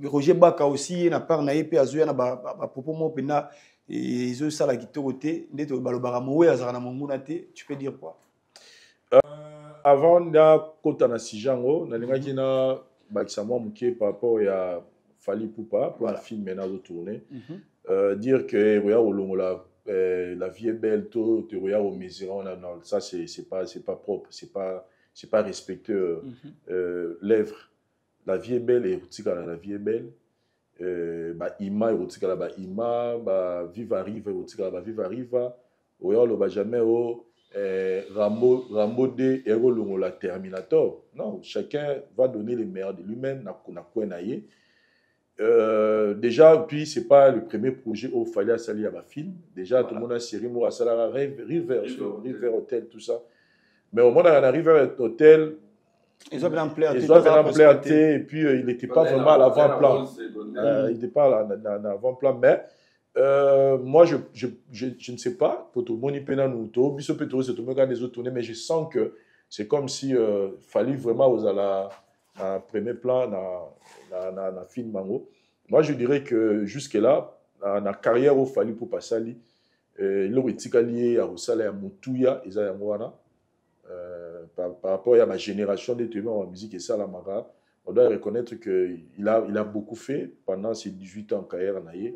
Roger Baka aussi na part na yé pe azuya na ba propos mo pena et zo sala kitoko te ndeto balobara mowe azara na monguna te tu peux dire quoi
avant na kota na sijango na lingaki na bakisa moi muke par rapport ya Fali Poupa pour voilà. Un film maintenant de tourner dire que la vie est belle tout te regarde au mesurant non ça c'est pas propre c'est pas respectueux l'œuvre la vie est belle et la vie est belle ba ima erotika ba ima ba viva riva erotika ba viva riva oyo lo ba jamais o Rambo de ero longola Terminator non chacun va donner le meilleur de lui-même na kwenaye déjà puis c'est pas le premier projet où fallait à salir à film déjà voilà. Tout le monde a série moi à salir River Hotel tout ça mais au moment où on arrive à Hotel
ils ont bien platé
et puis il n'était pas vraiment à l'avant-plan il n'était pas à l'avant-plan mais moi je ne sais pas pour tout le monde il peut nous tout biso peut c'est tout le monde des autres tournées mais je sens que c'est comme si fallait vraiment aux à la premier plan na film mango moi je dirais que jusque là na carrière où fallait pour passer il aurait été lié à Rosala ya Mutuya et ça wana par rapport à ma génération de témoins en musique et ça la mara on doit reconnaître que il a beaucoup fait pendant ses 18 ans carrière naie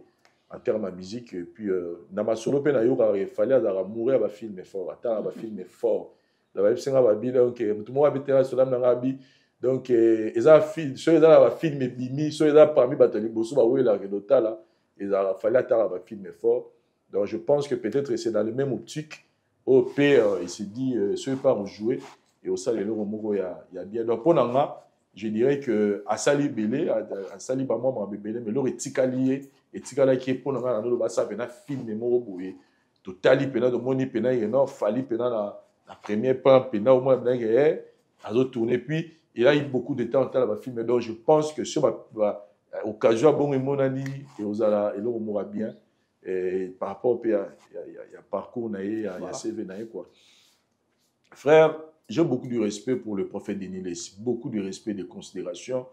en termes de musique et puis na masolo pe na yo il fallait à mourir ba film fort ata ba film fort la ba singa ba bi donc tout monde habiter sur la ngabi donc eza film so eza ba film bimi so eza parmi batali bosso ba wela ke dotala eza fallait ata ba film fort donc je pense que peut-être c'est dans le même optique au père il s'est dit ce pas en jouer et au sale le moko ya bien donc pour nanga je dirais que à sali belé à sali ba moi belé mais le etikalié etikala qui pour nanga na lo ba sa pena film moko boye totali pena de moni pena non fali pena la première plan pena au moins bien que azo tourner puis il a eu beaucoup de temps dans le film donc je pense que sur occasion bon monani et aux ala et le moko bien et par rapport il y a parcours il y a CV quoi frère j'ai beaucoup de respect pour le prophète Denis Lessi beaucoup de respect de considération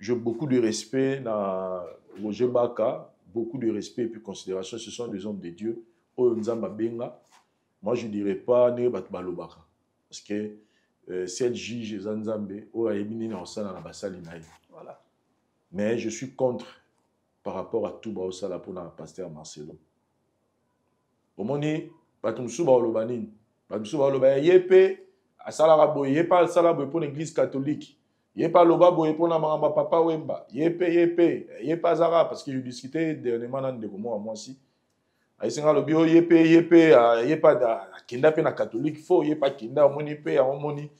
j'ai beaucoup de respect dans Roger Baka beaucoup de respect et puis considération ce sont des hommes de Dieu o nzamba benga moi je dirais pas ne bat balobaka parce que cette juge Nzambe o ayebini na osala na basali na voilà mais je suis contre par rapport à tout baosala pour na pasteur Marcelo omoni batumsu baoloba nini batumsu baoloba yepe asala boye yepa asala boye pour l'église catholique yepa loba boye pour na mama papa wemba yepa zara parce que je discutais dernièrement dans de moi aussi aisinga lobi o yepa da kinda pe na catholique fo yepa kinda omoni pe omoni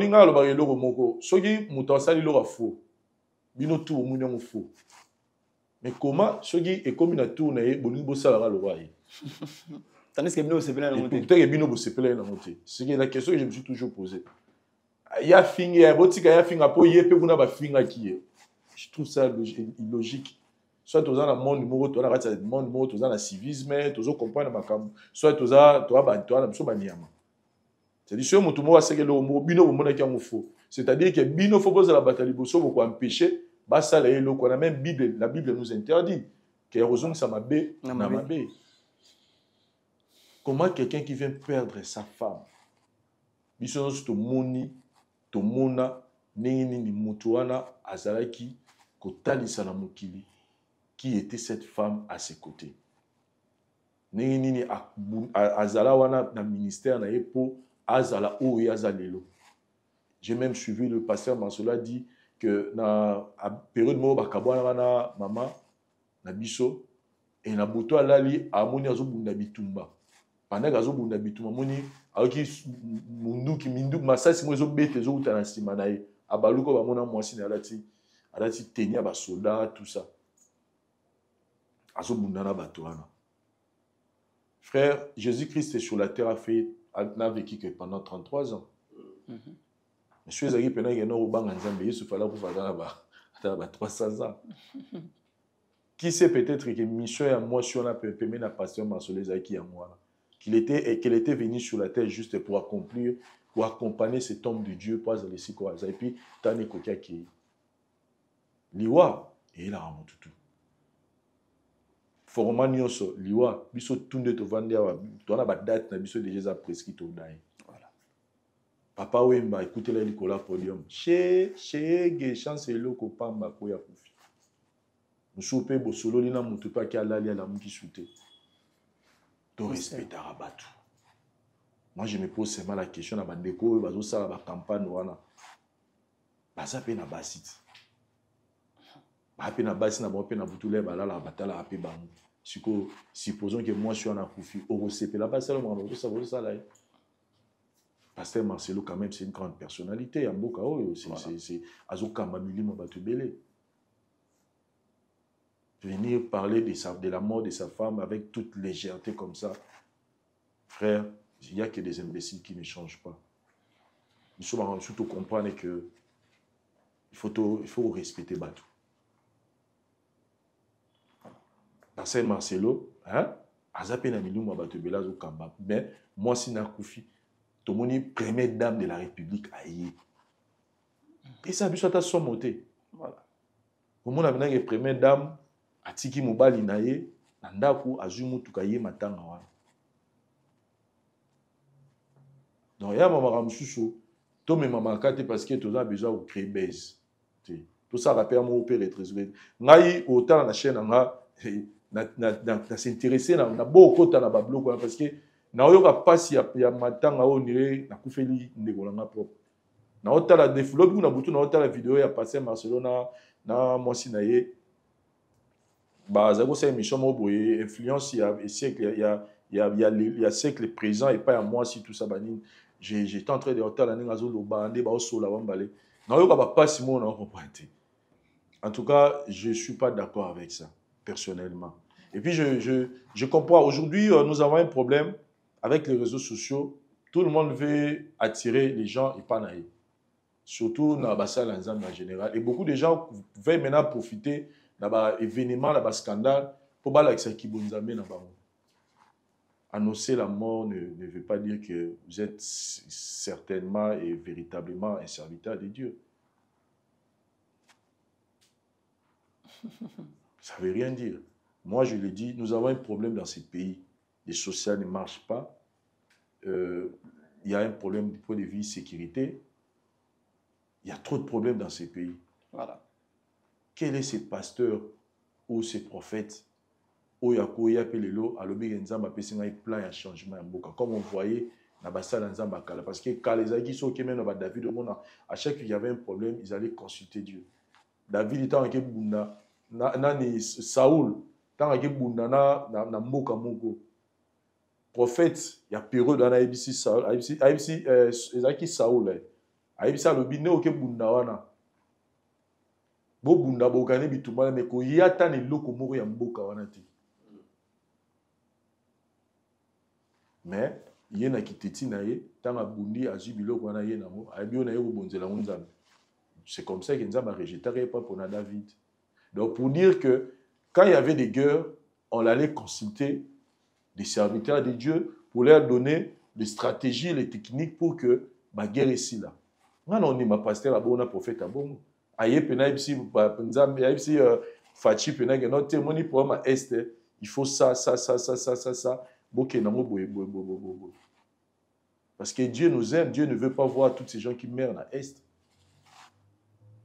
nga loba eloko moko soki muto asali lo fo bino tout omoni ngo fo mais comment soki ekomi na tour na ye bolingi bosala lo wa ye
tandis que bino sepela na monte
peut-être que bino sepela na monte c'est la question que je me suis toujours posée ya finga ya botika ya finga po yepe kuna ba finga ki je trouve ça illogique soit tous dans le monde numéro to na rata monde numéro tous dans la civisme tous comprendre makam soit tous a to ba to na biso baniama c'est-à-dire si mutu mo aseke lo mo bino mo na ki ngo fo c'est-à-dire que bino faut poser la bataille boso pour empêcher bah ça le qu'on a même Bible la Bible nous interdit que raison ça m'a bé na mabé comment quelqu'un qui vient perdre sa femme biso to moni to mona nini mutuana azalaki kotalisa na mokili qui était cette femme à ses côtés nini azala wana na ministère na yepo azala o azalelo j'ai même suivi le pasteur Marcelo dit que na période mo bakabwana na mama na biso et na boto alali amoni azobunda bitumba pendant azobunda bitumba moni aoki mundu ki mindu masasi mo ezobete ezouta na sima na ye abaluko bamona mwasi na lati adati tenir ba soldats tout ça azo bundana batoana. Frère, Jésus-Christ est sur la terre n'a vécu que pendant 33 ans. Monsieur Zaghi Pena Geno Obang Nzambe Yesu fala pour faire 300 ans. Qui sait peut-être que mission à moi sur la permis na pasteur Marcelé Zaki à moi qu'elle était venu sur la terre juste pour accomplir, pour accompagner cet homme de Dieu pour aller ici quoi. Et puis tane kokia qui liwa et il a remonté tout. Format nyonso liwa biso tunde to vandia to na ba date na biso déjà presque to dai. Voilà. Papa Wemba écoutez la Nicolas podium. Chez chancelo ko pamba ko ya kufi. Musope bo solo lina mutu pa ki alali ala muki souté. To respecter abatu. Moi je me pose seulement la question na bandeko bazo sala ba campagne wana. Baza pe na basit. Ba pe na basit na bo pe na butule balala batala ape bango. Supposons que moi je suis en Akoufi, au CP, là bas, c'est ça là. Pasteur Marcelo, quand même, c'est une grande personnalité. En Boka, c'est Azoka Mamili Mabatubele. Venir parler de la mort de sa femme avec toute légèreté comme ça, frère, il n'y a que des imbéciles qui ne changent pas. Nous sommes surtout comprendre que il faut respecter Batou. Pasteur Marcelo, hein, Azapé na milou Mabatubela zo kamba, mais moi si na Koufi, tout le monde première dame de la République aïe. Et ça a besoin de son monté. Voilà. Au monde a besoin de première dame, Atiki Mobali naye, Nandaku, Azumu Tukaye Matanga wana. Donc, il y a maman Ramsoussou, tout le monde kate parce que tout a besoin de créer base. Tout ça rappelle mon père et trésorier. Naï, autant la chaîne, na s'intéresser na beaucoup de bablo parce que na oyoka passe ya matanga o nire na kufeli ndegolanga propre na otala développe na butu na otala vidéo ya passé Barcelona na mosi na ye ba za ko sa émission mo boye influence ya siècle ya siècle présent et pas à moi si tout ça banine j'étais en train de otala ninga zo lo bande ba sola bambale na oyoka ba passe mo na comprendre. En tout cas, je suis pas d'accord avec ça personnellement. Et puis je comprends. Aujourd'hui, nous avons un problème avec les réseaux sociaux. Tout le monde veut attirer les gens et pas naïf. Surtout dans la Nzambe en général. Et beaucoup de gens veulent maintenant profiter d'un événement, d'un scandale, pour aller avec ça qui bonzamé dans le annoncer la mort ne veut pas dire que vous êtes certainement et véritablement un serviteur de Dieu. Ça ne veut rien dire. Moi, je le dis, nous avons un problème dans ces pays. Les sociales ne marchent pas. Il y a un problème du point de vue sécurité. Il y a trop de problèmes dans ces pays. Voilà. Quels sont ces pasteurs ou ces prophètes où il y a quoi appelé-le à l'objet d'Nzamba un plan de changement comme on voyait dans la salle d'Nzamba parce que quand les Aguis sont qui même David à chaque fois qu'il y avait un problème, ils allaient consulter Dieu. David était en Kebunda. Nani Saoul tant que bunda na mboka moko prophète ya période dans ABC Saoul ABC ezaki Saoul ABC alobi ne oke bunda wana bo bunda bokane bitumana me ko yata ne loko moko ya mboka wana ti mais yena kiteti na ye tant bundi azu biloko wana ye namo abio na ye ko bonzela nzambe. C'est comme ça que Nzambe a rejeté pas pour David. Donc, pour dire que quand il y avait des guerres, on allait consulter des serviteurs de Dieu pour leur donner les stratégies, les techniques pour que la guerre ici là. Moi, on est ma pasteur, on a prophète à bon. Aïe, pena ici, Nzambe, ici, Fachi, pena, non, témoigner pour ma est, il faut ça. Parce que Dieu nous aime, Dieu ne veut pas voir tous ces gens qui meurent à l'est.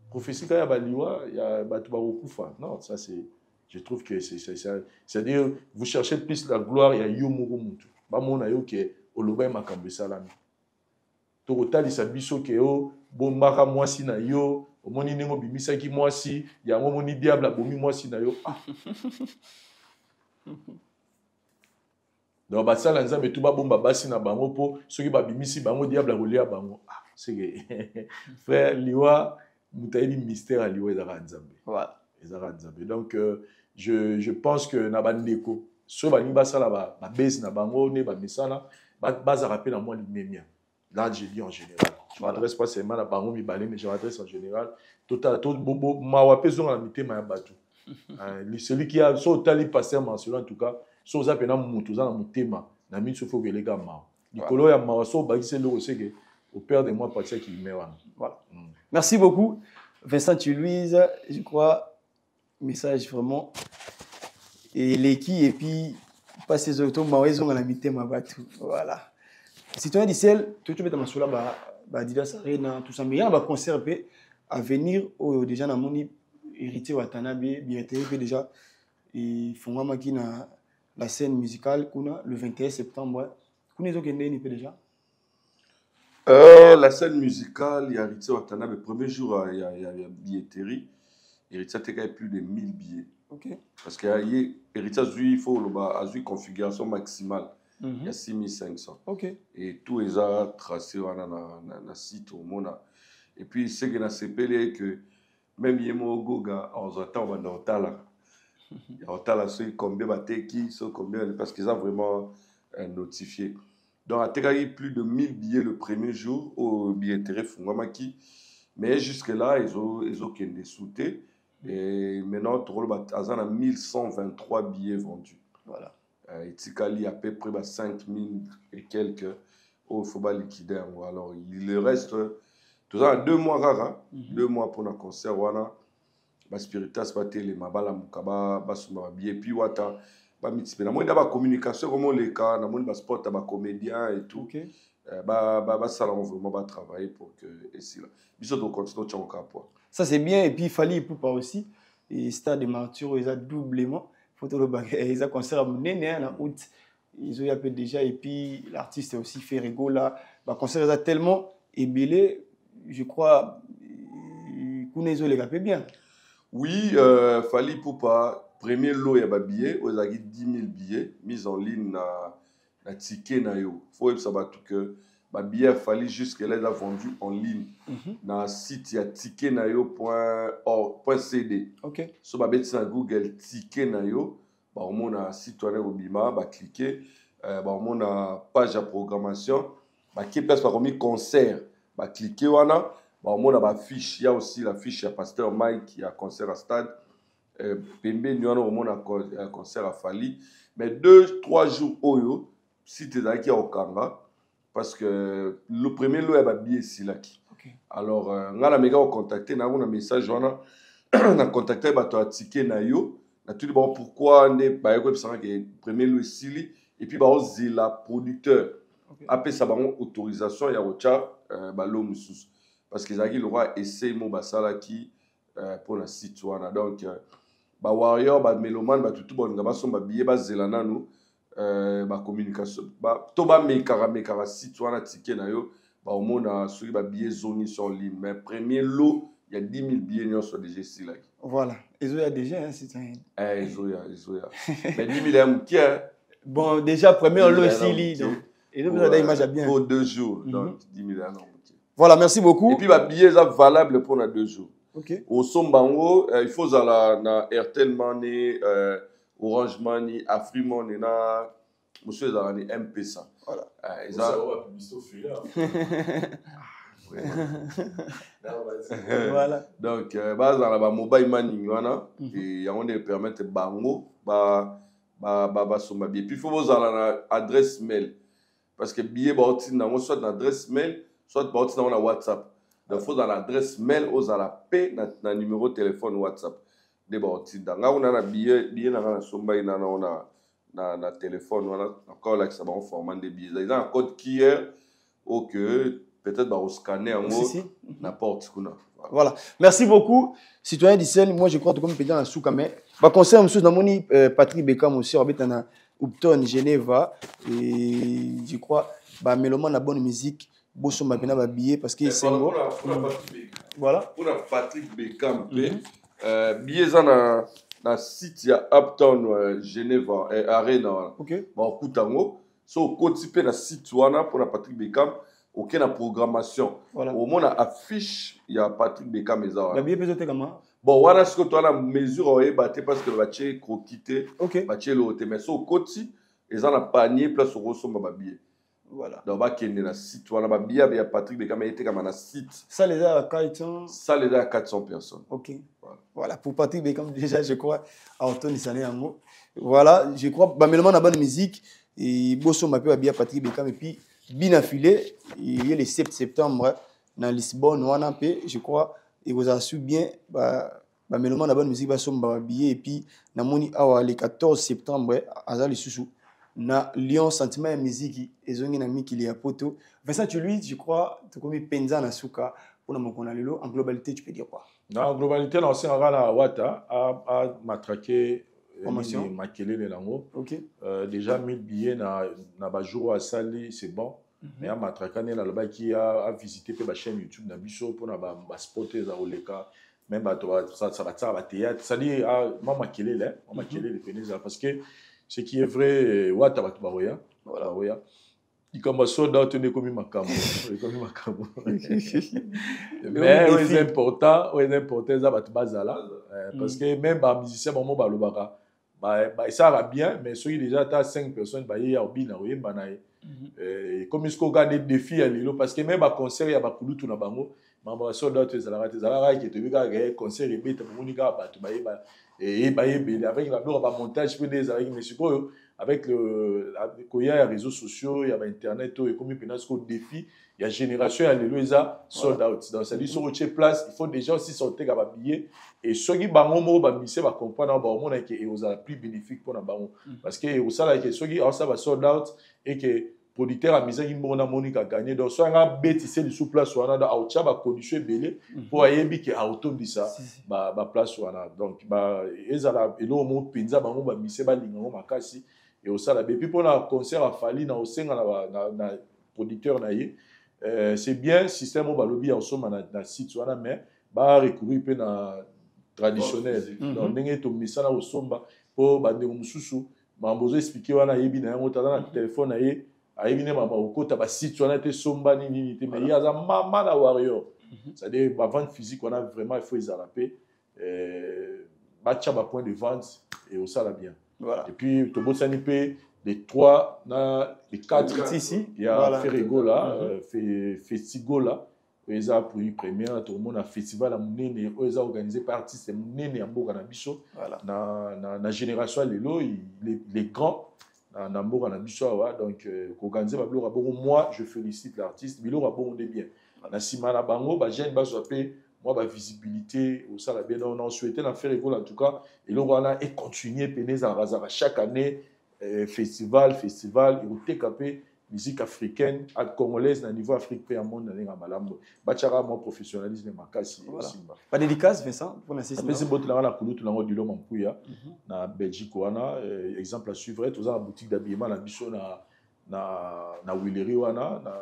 Prophétie, quand il y a Baliwa, il y a Batoubaroukufa. Non, ça c'est. Je trouve que c'est-à-dire, vous cherchez plus la gloire, il y a Yomuru Muntu. Bamona yo ke Oloba Makambe Salami. Tokotali Sabiso ke o, Bombara Mwasi na yo, Omoni Nengo Bimisaki Mwasi, il y a Momoni Diable Bomi Mwasi na yo. Donc, Batsala Nzambe Tuba Bomba Basi na Bango po, ceux qui Babimisi Bango Diable Rolia Bango. Ah, c'est que. Frère Liwa. Moutaïli mystère à l'Ioué Zaranzambe.
Voilà.
Donc, je pense que Nabandeko, sur Banibasa, la baisse, Nabango, Nebamisala, base à rappeler dans moi l'immédiat. Là, je dis en général. Je ne m'adresse pas seulement à Bango Mibalé, mais je m'adresse en général. Total, Mawapezon à l'imité, Mayabatou. Celui qui a, sur Tali passé en mentionnement, en tout cas, sur Zapena Moutouza, Moutema, Namin Soufo Gelega Mao. Nicolo ya Mawaso, Bagissé le Rosé, au père de moi, Patia qui meurt.
Voilà. Merci beaucoup, Vincent Louise. Je crois, message vraiment. Et l'équipe, et puis, pas ces autos, Mawaison à la mité, Mabatou. Voilà. Citoyen d'Issel, tu peux mettre ma soula, Didas Arena, tout ça, mais il y a un concert à venir, déjà, dans mon héritier Watanabe, bien été déjà, et font la scène musicale, le 21 septembre. Vous avez déjà?
La scène musicale, il y a héritier Watanabe, le premier jour, il y a billetterie. Héritier a plus de 1000 billets.
Okay.
Parce que héritier il faut une configuration maximale. Il y a 6500.
Okay.
Et tout est tracé dans le site au monde. Et puis, ce qui est CPL, que même Yemo Goga, on attend dans Tala. On Tala, c'est combien combien, parce qu'ils ont vraiment notifié. Donc, à Tegagi, plus de 1000 billets le premier jour au billetterie Fungwamaki. Mais jusque-là, ils ont des sautés. Et maintenant, on a 1123 billets vendus.
Voilà.
Itikali à peu près 5000 et quelques au faut liquider. Alors, il reste tout ça 2 mois rare, 2 mois pour un concert. Wana, Spiritas, les Mabala Mukaba, Basuma, et puis Wata. Moi, il y a la communication, comment les cas, il y a sport, il y a comédien et tout.
Okay.
Ça, on vraiment travailler pour que. Et si là.
Ça, c'est bien. Et puis, il fallait pas aussi. Et Stade de Martyr, ils ont doublement. Ils ont concert à Mounéné en août. Ils ont appelé déjà. Et puis, l'artiste a aussi fait rigola. Le concert, ils ont tellement ébélé. Je crois. Ils ont les gars bien.
Oui, fallait pas. Premier lot, il y a des billets, il y a 10 000 billets mis en ligne na ticket. Il faut savoir que les billets fallait jusque-là vendu en ligne. Dans le site, il y a ticketnayo.cd.
Ok.
Si vous avez Google ticketnayo, on a un site web Obima, cliquer, on a une page de programmation, qui place par un concert, cliquer, on a une fiche, il y a aussi la fiche, il y a Pasteur Mike qui a concert à stade. Pembe nous avons un concert à Fali, mais 2-3 jours Oyo, si tu es dans au Kanga, parce que le premier lot est billet ici là. Alors, on a contacté, on a un message, on a contacté à ticket nayo, on a tout dit bon pourquoi on est le premier lot ici, et puis on a la producteur, après ça on autorisation, il y a autre parce qu'ils ont dit le roi essaie mon basala qui pour la site donc Warrior, Méloman, tout bon, ba billet, ba zelana nous, ba communication, to ba mekara site wana ticket na yo, au monde a sur ba billet zone sur ligne, mais premier lot, il y a 10 000 billets sur déjà ici là.
Voilà, ils ont déjà un site.
Ils ont. Mais 10 000 qui est
bon, déjà premier lot ici donc et nous avons des images à bien.
Pour 2 jours, donc 10 000
Voilà, merci beaucoup.
Et puis ba billet ça valable pour 2 jours.
Okay.
Au Sombango, il faut na Airtel Money, Orange Money, Afrimoney, na monsieur Zalani M-Pesa.
Voilà.
Voilà. Donc, dans mobile money, et on permet bango, et puis il faut vous avoir adresse mail, parce que billet soit l'adresse mail, soit dans la WhatsApp. Il faut dans l'adresse mail aux à la paix dans le numéro de téléphone WhatsApp. On a un billet na téléphone, on a encore là que ça va en format de billets. Il y a un code qui est ou que peut-être on scanner en haut n'importe quoi.
Voilà. Merci beaucoup, citoyen d'Issel. Moi, je crois que comme pédant à Soukame. Bah, concert monsieur Namoni Patrick Beckham aussi, on est à Upton, Geneva. Et je crois, bah, Méloman la bonne musique. Bosso m'a bien habillé parce qu'il est beau. Voilà.
Pour Patrick Beckham, billet dans le site il y a Upton Geneva Arena.
OK.
Bon Kutango, so côté dans le site wana pour Patrick Beckham, aucune programmation.
Voilà.
Au moins, affiche, il y a Patrick Bekam et Zawa.
La billet peut être comment?
Bon, voilà ce que tu as la mesure, on est battu parce que le bâtiment est croquité,
Ok.
bâtiment est l'autre. Mais sur le côté, ils ont un panier, place au ressort, ma billet.
Voilà.
Donc, il y a un site, voilà, ma billet, il y a Patrick Bekam, il était comme un site.
Ça, les a à 400.
Ça, les a 400 personnes.
Ok. Voilà. Pour Patrick Bekam, déjà, je crois, à Anthony Sané en mot. Voilà, je crois, bah, mais le monde a bonne musique. Et Bosso m'a bien Patrick Bekam. Et puis, bien affilé, il y a le 7 septembre, dans Lisbonne, je crois. Et vous avez su bien, bah, mais le monde a bonne musique, bah, son billet. Et puis, le 14 septembre, à les sous na Lyon sentiment et musique et zongi na miki li poto. Vincent, tu lui, je crois, tu comme penza na suka pour mon konalelo en globalité, tu peux dire quoi?
En globalité, là, on a Wata à matraquer
promotion
Makelele Lango.
OK.
Déjà 1000 billets na bajuro à Sali, c'est bon. Mais à matraquer là là-bas qui a visité la chaîne YouTube na biso pour na ba spotter za oleka. Même ça va théâtre. Ça dit moi Makelele, Makelele peneza parce que ce qui est vrai, Wata Batubaroya, voilà, Roya. Il commence à donner comme Makamo. Mais c'est important, ça va te baser là. Parce que même les musiciens, ça va bien, mais ceux qui déjà as 5 personnes, il y a bien, comme il y a des défis à l'île, parce que même à concert, il y a beaucoup de bango. Maman soldat tu zalaka qui te vika concert et bête monika batu ba et avec la montage avec monsieur avec le il y a les réseaux sociaux il y a internet et comme il y a défi il y a génération à l'éloisa sold out donc ça dit sur autre place il faut déjà aussi sortir à billets et ceux qui bango mo ba mission va comprendre ba mon que et aux plus bénéfique pour na bango parce que au ça là que ceux qui ça va sold out et que producteur a mis un bon Monica gagné donc soit un bêtise du sous place soit dans autre ba condition belé pour ayebi que auto dit ça ba place soit donc ba ezala elo mo pinza bango ba mise ba lingo makasi et au ça là puis pour la concert a fallu na osenga na producteur na ye c'est bien système ba lobby en somme na site soit mais ba recourir pe na traditionnel donc ndenge to misala au somba pour ba ndeko mususu ba mbozo expliquer wana yebi na yango tala na téléphone na ye aïbine mama okota ba site on a été somba ni mais il y a za mama na warrior c'est-à-dire ba vente physique on a vraiment il faut les araper ba tcha ba point de vente et au ça là bien voilà et puis to bossani pe les 3 na les 4 ici il y a Ferrego là festigo là ils ont pour une première tout le monde a festival à munene ils ont organisé par artistes munene ya mboka na biso na génération les grands donc organiser moi je félicite l'artiste mais il bon de bien na sima na bango ba jeune ba sope moi ba visibilité au ça la bien on souhaité la faire école en tout cas et là voilà et continuer peiner à Razara chaque année festival et au TKP musique africaine à congolaise na niveau Afrique pe monde na malambo bachara moi professionnalisme makasi aussi
pas dédicace Vincent pour l'assistance
c'est bot la kulutu na ngodi lo mampuya na Belgique wana exemple à suivre tous en boutique d'habillement na biso na Willery wana na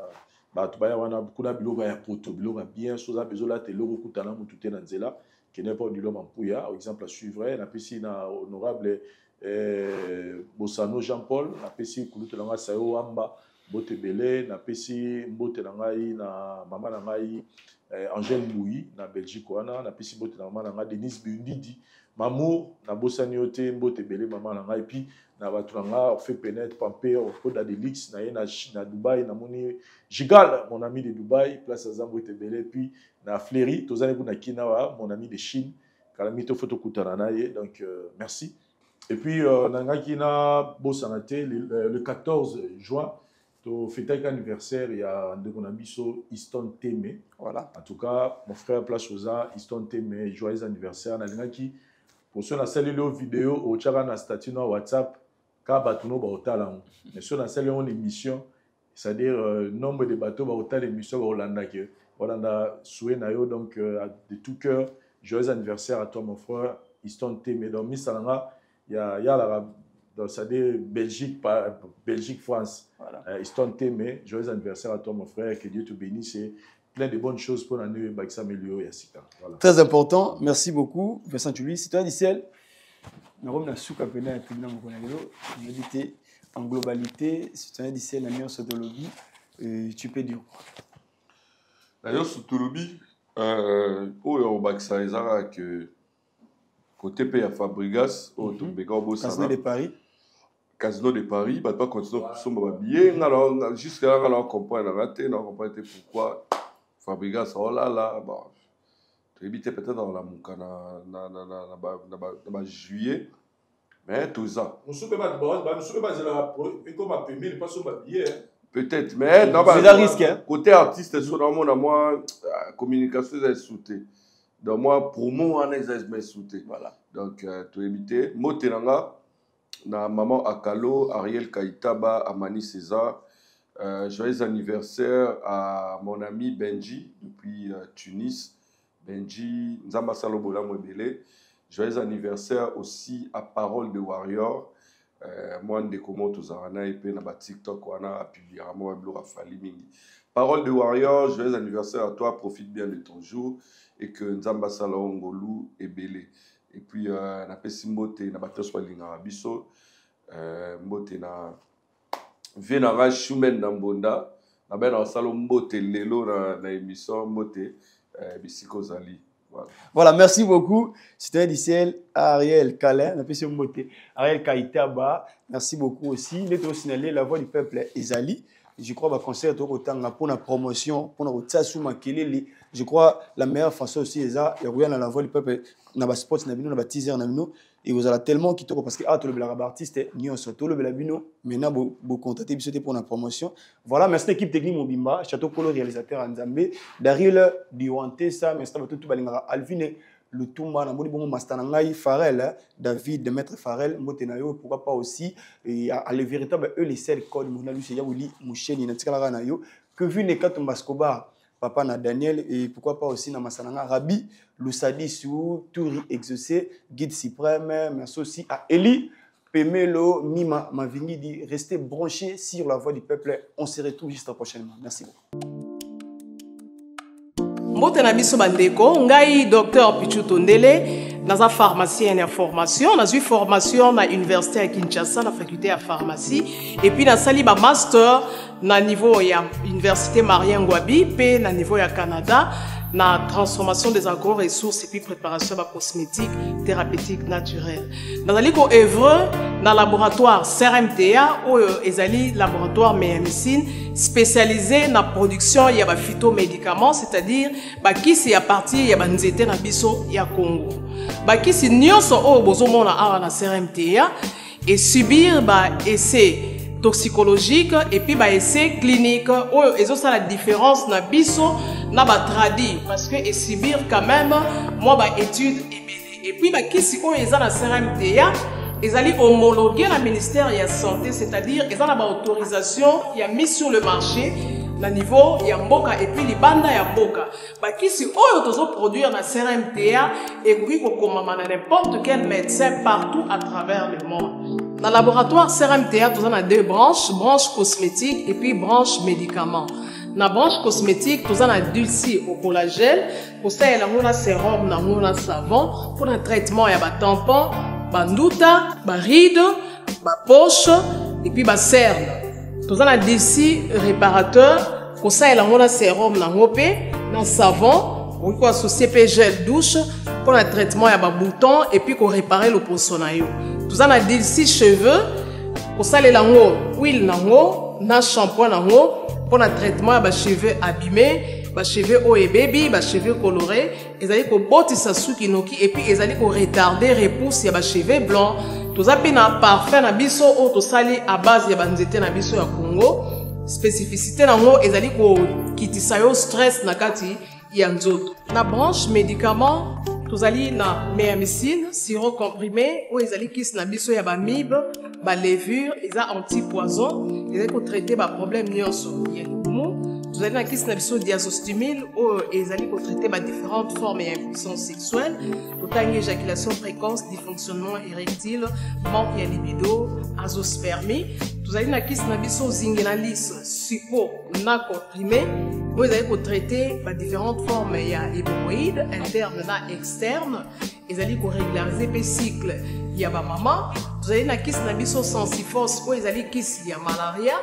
bato baya wana kuna biloga ya poto biloga bien soza bezola te loko kutana mutute na nzela qui n'est pas du lo mampuya exemple à suivre na pesi na honorable Bossano Jean-Paul na pesi kulutu na sayo amba bote belé na pesi mbote na ngai na mama na ngai Angèle Mouyi na Belgique wana na pesi bote na mama na ngai Denise Bundidi mamour na bosani yote mbote belé mama na ngai puis na batu na ngai fait pénètre pamper au code d'Adelix na na Dubaï na moni Gigal mon ami de Dubaï place à mbote belé puis na Fleury tozali kuna kinawa mon ami de Chine kalamito photo kutana na ye donc merci et puis na kina bosanate le 14 juin to fêter anniversaire il y a de mon ami Easton Teme
voilà en
tout cas mon frère place Oza Easton Teme joyeux anniversaire na ngaki pour ceux na salué le vidéo au chara na statut na WhatsApp ka batuno ba otala mais ceux na salué une émission c'est-à-dire nombre de bateaux ba otala émission ba Holanda que Holanda souhait na yo donc de tout cœur joyeux anniversaire à toi mon frère Easton Teme donc misalanga il y a la donc c'est-à-dire Belgique France voilà. Easton Teme joyeux anniversaire à toi mon frère que Dieu te bénisse et plein de bonnes choses pour l'année Baksa Melio et Asika voilà.
Très important merci beaucoup Vincent Tuli c'est toi Dicel nous sommes dans souka pena et tribunal mokonalelo on dit en globalité c'est toi Dicel la meilleure sociologie tu peux dire quoi?
D'ailleurs, sur Touloubi, au Baksa, que côté pays à Fabregas, au
Casino de Paris.
Casino de Paris, bah pas continuer sur mon billet. Alors jusqu'à là, on comprend pourquoi Fabregas, oh là, bah, tu habitais peut-être dans la Mouka, dans juillet, mais tout ça. Peut-être, mais non,
c'est un risque. Hein?
Côté artiste, sur moi, communication est soutée. Donc, moi, pour moi, on est soutée. Voilà. Donc, tu éviter. Moi, Tenanga, na maman Akalo, Ariel Kaitaba, Amani César. Joyeux anniversaire à mon ami Benji, depuis Tunis. Benji, Nzamba Salobola Mwebele. Joyeux anniversaire aussi à Parole de Warrior. Moi, je commence tous les et puis na TikTok, on a publié moi Parole de Warrior, joyeux anniversaire à toi, profite bien de ton jour et que Nzamba Salon Ngolu est belé. Et puis na pesi mbote na batos palinga biso mbote na Venara Shumen Nambonda na ben na salon mbote lelo na émission mbote bisiko zali.
Voilà, merci beaucoup. C'était Dicel, Ariel Kalin, Ariel Kaitaba. Merci beaucoup aussi. Il est aussi La Voix du Peuple, Ezali. Je crois que le concert pour la promotion, pour la je crois la meilleure façon aussi, c'est ça. Il y a La Voix du Peuple, dans le spot, dans le teaser, et vous avez tellement qui parce que tout le artiste, nous sommes le Belabino, maintenant vous contactez pour la promotion. Voilà, merci l'équipe technique Mobimba, Château Kolo réalisateur Nzambe, Daryl Diwanté, ça, merci tout Balingara, Alvine, le Toumba, Namoni Bongo Mastanangai, Farel, David, Maître Farel, Motenayo, pourquoi pas aussi, et à les véritables, eux les seuls codes, Monalusi Yaouli, Moucheni, Natikala Nayo, que vu les quatre Mascoba, Papa na Daniel, et pourquoi pas aussi na Masananga, Rabi, Loussadi Sou, Touri Exaucé, Guide Suprême, merci aussi à Eli, Pemelo, Mima, Mavini, dit restez branchés sur La Voix du Peuple. On se retrouve juste prochainement. Merci beaucoup.
Mbotena biso bandeko, ngai docteur Pichu Tondele, naza pharmacien en formation, naza formation na université à Kinshasa, na faculté à pharmacie, et puis na sali ba master na niveau ya université Marien Ngouabi, puis na niveau ya Canada, na transformation des agro-ressources et puis préparation de cosmétiques thérapeutiques naturelles. Dans le œuvre dans laboratoire CRMTA ou ezali laboratoire médecine spécialisé dans la production ya ba phytomédicaments, c'est-à-dire ba kisi ya partie ya banzete na biso ya Congo. Ba kisi nyonso o bozomona awa na CRMTA et subir ba essai toxicologique et puis ba essai clinique ou ça la différence na biso na ba tradi parce que et subir quand même moi ba étude et puis ba kisi ko eza na CRMTA ezali homologué na ministère de la santé, c'est-à-dire ils ont la autorisation il a mis sur le marché na niveau ya mboka et puis libanda ya mboka ba kisi oyo tozo produire na CRMTA et puis ko komama na n'importe quel médecin partout à travers le monde. Dans le laboratoire CRMTA, nous avons deux branches, branche cosmétique et puis branche médicaments. Dans la branche cosmétique, nous avons dulci au collagène, pour ça, il y a un sérum, un savon, pour le traitement, il y a un tampon, un ndouta, un ride, un poche, et puis un cerne. Nous avons dulci réparateur, pour ça, il y a un sérum, un savon, pour quoi associer gel douche, pour le traitement, il y a un bouton, et puis pour réparer le poissonaillot. Nous avons dulci cheveux, pour ça, il y a huile, un shampoing, pour le traitement, il y a cheveux abîmés, cheveux haut et baby, cheveux colorés, ils allaient ko botti sa suki noki et puis ils allaient ko retarder repousse ya cheveux blancs. Tous a pena parfum na biso o to sali à base ya banzete na biso ya Congo. Spécificité na ngo ils allaient ko kitisa yo stress na kati ya nzoto. Na branche médicaments, tous allés na méamycine, sirop comprimé ou ils allaient kis na biso ya ba mib, ba levure, ils a anti-poison, ils allaient ko traiter ba problème nyonso. Vous allez dans la question diazostimule où ils allaient traiter différentes formes et impuissance sexuelle, autant éjaculation précoce, dysfonctionnement érectile, manque de libido, azospermie. Vous allez dans la question zinginalis, suppo, na comprimé, où ils allaient traiter différentes formes et hémorroïdes internes et externes. ezali ko régulariser pe cycle ya ba maman. Tozali na kisi na biso Sensifos oyo ezali kisi ya malaria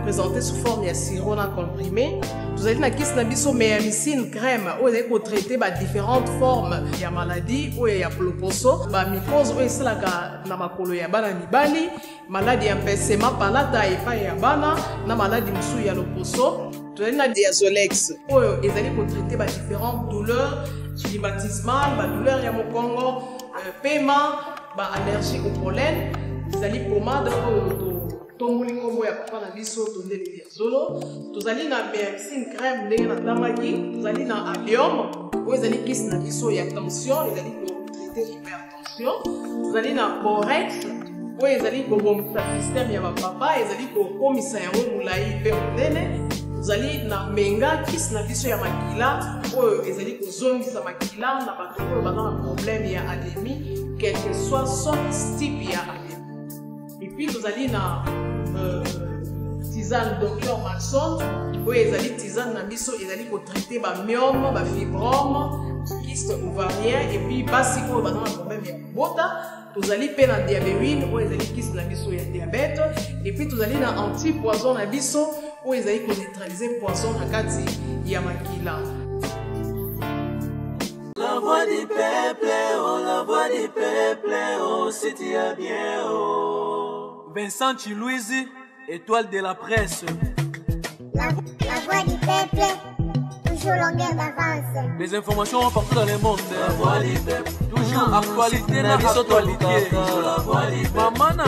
présenté sous forme ya sirop na comprimé. Tozali na kisi na biso Meamycine crème oyo ezali ko traiter ba différentes formes ya maladie oyo ya ploposo, ba mycose oyo esalaka na makolo ya bana mibali, maladie ya mpesema palata epai ya bana na maladie mosusu ya loposo. Tozali na Diazolex oyo ezali ko traiter ba différentes douleurs climatismales, ba douleur ya mokongo, paiement, ba allergie au pollen. Tozali pomade oyo tomoli kombo ya papa na biso Tondele Diazolo. Tozali na Meamycine crème ndenge na tamaki. Tozali na Allium oyo ezali kisi na biso ya tension, ezali ko traiter hypertension. Tozali na Borex oyo ezali ko bomisa système ya bapapa, ezali ko komisa yango mulai pe monene. Tozali na Menga kisi na biso ya makila oyo ezali ko zongisa makila na bato oyo baza na problème ya anémie, quel que soit son type ya anémie. Et puis tozali na tisane Dr Maxon oyo ezali tisane na biso ezali ko traiter ba myome, ba fibrome, kyste ovarien, et puis basi oyo baza na problème ya bota. Tozali pe na diabétine oyo ezali kisi na biso ya diabète, et puis tozali na anti-poison na biso oyo ezali ko neutraliser poison na kati ya makila.
La voix du peuple, oh, la voix du peuple, oh, c'est bien, oh. Vincent Chilouizi, étoile de la presse.
La voix du peuple, toujours longueur d'avance.
Les informations partout dans le monde. La voix du peuple, toujours actualité, la actualité. La voix du peuple. Maman n'a